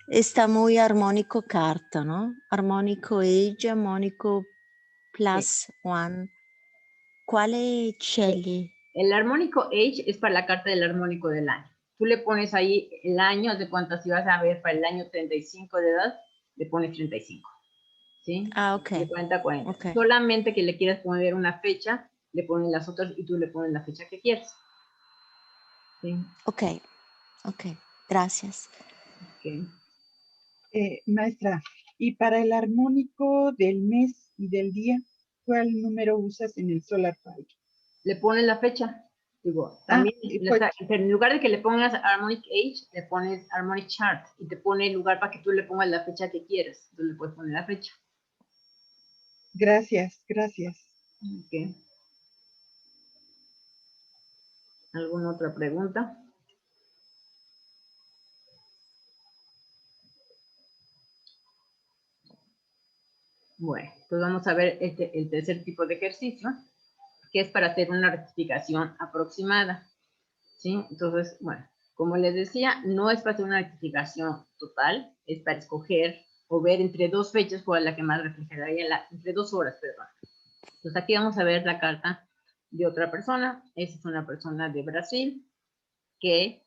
e sta muy armonico carta, no? Armonico Age, armonico Plus One. ¿Quale scegli? El armónico Age es para la carta del armónico del año. Tú le pones ahí el año de cuántas, si vas a ver para el año 35 de edad, le pones 35. ¿Sí? Ah, ok. De 40 a 40. Okay. Solamente que le quieras poner una fecha, le pones las otras y tú le pones la fecha que quieres. ¿Sí? Ok, ok, gracias. Okay. Maestra, y para el armónico del mes y del día, ¿cuál número usas en el SolarFi? Le pones la fecha. Digo, también en lugar de que le pongas Harmonic Age, le pones Harmonic Chart y te pone el lugar para que tú le pongas la fecha que quieres. Entonces le puedes poner la fecha. Gracias, gracias. Okay. ¿Alguna otra pregunta? Bueno, pues vamos a ver el tercer tipo de ejercicio, que es para hacer una rectificación aproximada. ¿Sí? Entonces, bueno, como les decía, no es para hacer una rectificación total, es para escoger o ver entre dos fechas cuál es la que más reflejaría, entre 2 horas, perdón. Entonces aquí vamos a ver la carta de otra persona. Esa es una persona de Brasil que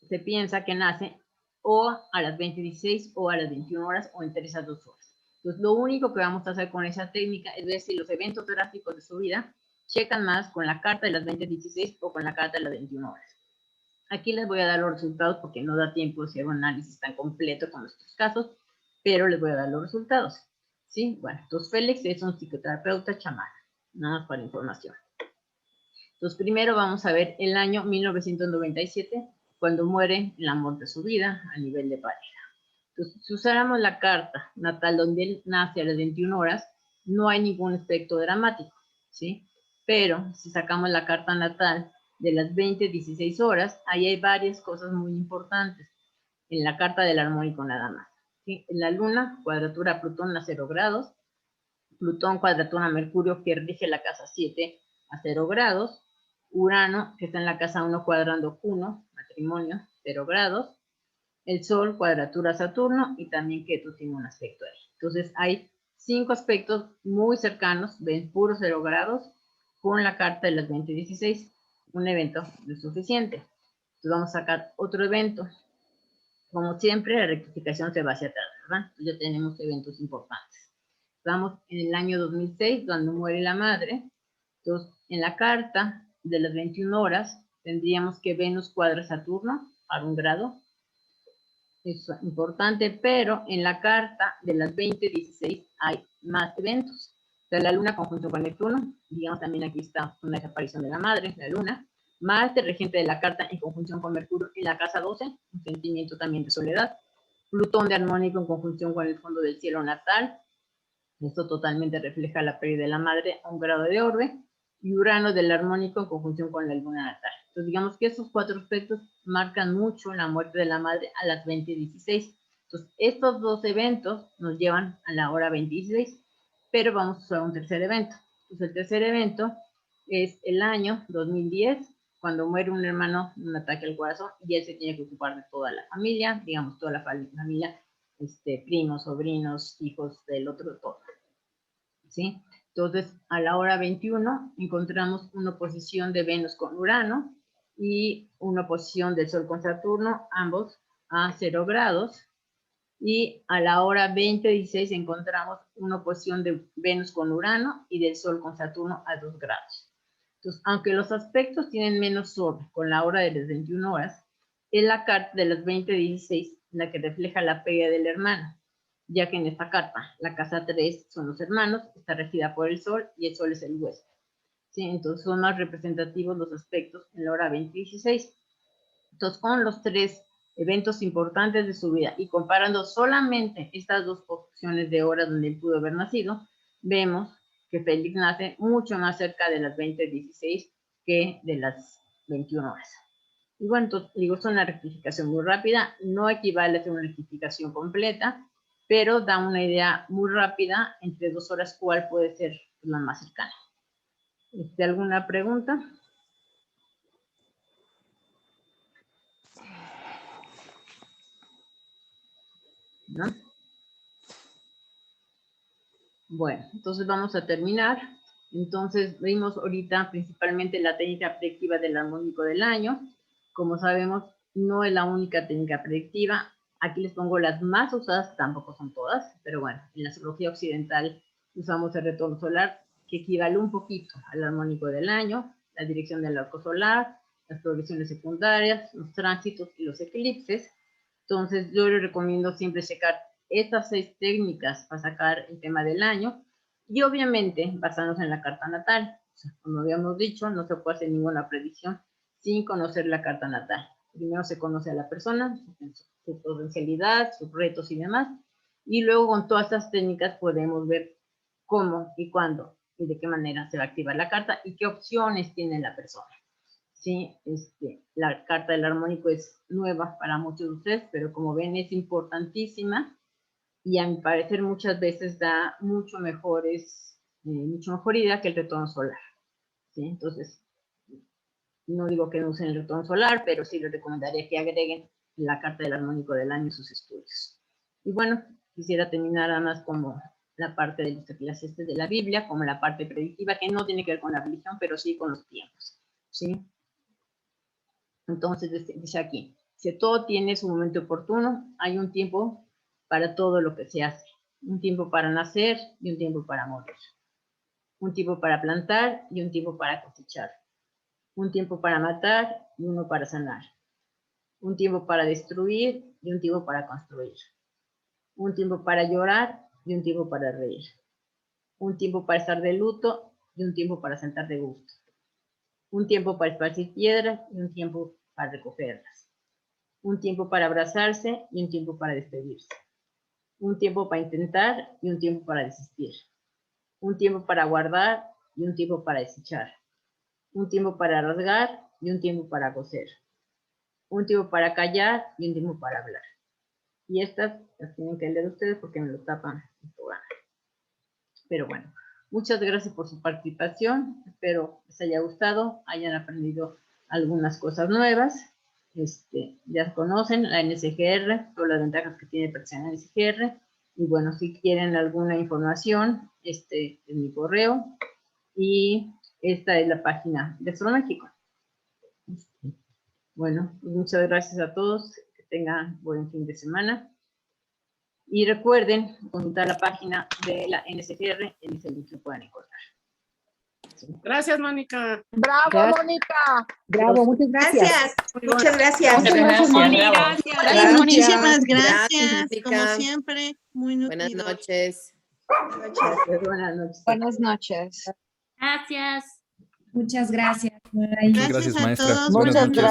se piensa que nace o a las 20:16 o a las 21 horas o entre esas 2 horas. Entonces lo único que vamos a hacer con esa técnica es ver si los eventos gráficos de su vida checan más con la carta de las 20:16 o con la carta de las 21 horas. Aquí les voy a dar los resultados porque no da tiempo de hacer un análisis tan completo con estos casos, pero les voy a dar los resultados. ¿Sí? Bueno, entonces Félix es un psicoterapeuta chamán, nada más para información. Entonces primero vamos a ver el año 1997, cuando muere el amor de su vida a nivel de pareja. Entonces, si usáramos la carta natal donde él nace a las 21 horas, no hay ningún aspecto dramático, ¿sí? Pero si sacamos la carta natal de las 20:16 horas, ahí hay varias cosas muy importantes en la carta del armónico nada más. ¿Sí? En la luna, cuadratura Plutón a 0 grados, Plutón cuadratura Mercurio que rige la casa 7 a 0 grados, Urano que está en la casa 1 cuadrando Juno, matrimonio, 0 grados, el Sol cuadratura Saturno y también Ketu tiene un aspecto ahí. Entonces hay 5 aspectos muy cercanos, ven puros 0 grados, con la carta de las 20:16, un evento no es suficiente. Entonces vamos a sacar otro evento. Como siempre, la rectificación se va hacia atrás, ¿verdad? Entonces ya tenemos eventos importantes. Estamos en el año 2006, cuando muere la madre. Entonces, en la carta de las 21 horas, tendríamos que Venus cuadra Saturno a 1 grado. Es importante, pero en la carta de las 20:16 hay más eventos. O sea, la luna conjunto con Neptuno, digamos también aquí está una desaparición de la madre, la luna. Marte, regente de la carta, en conjunción con Mercurio en la casa 12, un sentimiento también de soledad. Plutón de armónico en conjunción con el fondo del cielo natal. Esto totalmente refleja la pérdida de la madre a 1 grado de orbe. Y Urano del armónico en conjunción con la luna natal. Entonces, digamos que esos 4 aspectos marcan mucho la muerte de la madre a las 20:16. Entonces, estos 2 eventos nos llevan a la hora 20:16, pero vamos a usar un tercer evento. Entonces, el tercer evento es el año 2010, cuando muere un hermano de un ataque al corazón y él se tiene que ocupar de toda la familia, digamos, toda la familia, primos, sobrinos, hijos del otro, todo. ¿Sí? Entonces, a la hora 21 encontramos una oposición de Venus con Urano y una oposición del Sol con Saturno, ambos a 0 grados. Y a la hora 20:16 encontramos una oposición de Venus con Urano y del Sol con Saturno a 2 grados. Entonces, aunque los aspectos tienen menos sobre con la hora de las 21 horas, es la carta de las 20:16 la que refleja la pérdida del hermano, ya que en esta carta la casa 3 son los hermanos, está regida por el Sol y el Sol es el huésped. ¿Sí? Entonces son más representativos los aspectos en la hora 20:16. Entonces con los 3 eventos importantes de su vida y comparando solamente estas 2 posiciones de horas donde él pudo haber nacido, vemos que Félix nace mucho más cerca de las 20:16 que de las 21 horas. Y bueno, entonces, digo, es una rectificación muy rápida, no equivale a ser una rectificación completa, pero da una idea muy rápida entre 2 horas cuál puede ser la más cercana. ¿Alguna pregunta? ¿No? Bueno, entonces vamos a terminar. Entonces vimos ahorita principalmente la técnica predictiva del armónico del año. Como sabemos, no es la única técnica predictiva. Aquí les pongo las más usadas, tampoco son todas, pero bueno, en la astrología occidental usamos el retorno solar, que equivale un poquito al armónico del año, la dirección del arco solar, las progresiones secundarias, los tránsitos y los eclipses. Entonces yo les recomiendo siempre checar estas 6 técnicas para sacar el tema del año y obviamente basarnos en la carta natal. O sea, como habíamos dicho, no se puede hacer ninguna predicción sin conocer la carta natal. Primero se conoce a la persona, su potencialidad, sus retos y demás, y luego con todas estas técnicas podemos ver cómo y cuándo y de qué manera se va a activar la carta y qué opciones tiene la persona. Sí, la carta del armónico es nueva para muchos de ustedes, pero como ven es importantísima y a mi parecer muchas veces da mucho mejor idea que el retorno solar. ¿Sí? Entonces, no digo que no usen el retorno solar, pero sí les recomendaría que agreguen la carta del armónico del año en sus estudios. Y bueno, quisiera terminar nada más como la parte de las clases de la Biblia, como la parte predictiva, que no tiene que ver con la religión, pero sí con los tiempos. ¿Sí? Entonces, dice aquí, si todo tiene su momento oportuno, hay un tiempo para todo lo que se hace. Un tiempo para nacer y un tiempo para morir. Un tiempo para plantar y un tiempo para cosechar. Un tiempo para matar y uno para sanar. Un tiempo para destruir y un tiempo para construir. un tiempo para llorar y un tiempo para reír, un tiempo para estar de luto y un tiempo para sentar de gusto, un tiempo para esparcir piedras y un tiempo para recogerlas, un tiempo para abrazarse y un tiempo para despedirse, un tiempo para intentar y un tiempo para desistir, un tiempo para guardar y un tiempo para desechar, un tiempo para rasgar y un tiempo para coser, un tiempo para callar y un tiempo para hablar. Y estas las tienen que leer ustedes porque me lo tapan el programa. Pero bueno, muchas gracias por su participación. Espero les haya gustado, hayan aprendido algunas cosas nuevas. Ya conocen la NSGR, todas las ventajas que tiene pertenecer a la NSGR. Y bueno, si quieren alguna información, es mi correo. Y esta es la página de Astro México. Bueno, pues muchas gracias a todos. Que tengan buen fin de semana. Y recuerden consultar la página de la NSGR en el servicio que puedan encontrar. Sí. Gracias, Mónica. ¡Bravo, Gracias. Mónica! Bravo, muchas gracias. Gracias, muchas gracias. Muchas gracias, Moni, Mónica. gracias. Gracias. Muchísimas Gracias, gracias, como Mónica. siempre, muy Buenas nutrido. noches. Buenas noches. Buenas noches. Gracias. Muchas gracias. Gracias Gracias, a maestra. todos. Buenas Muchas noches. gracias.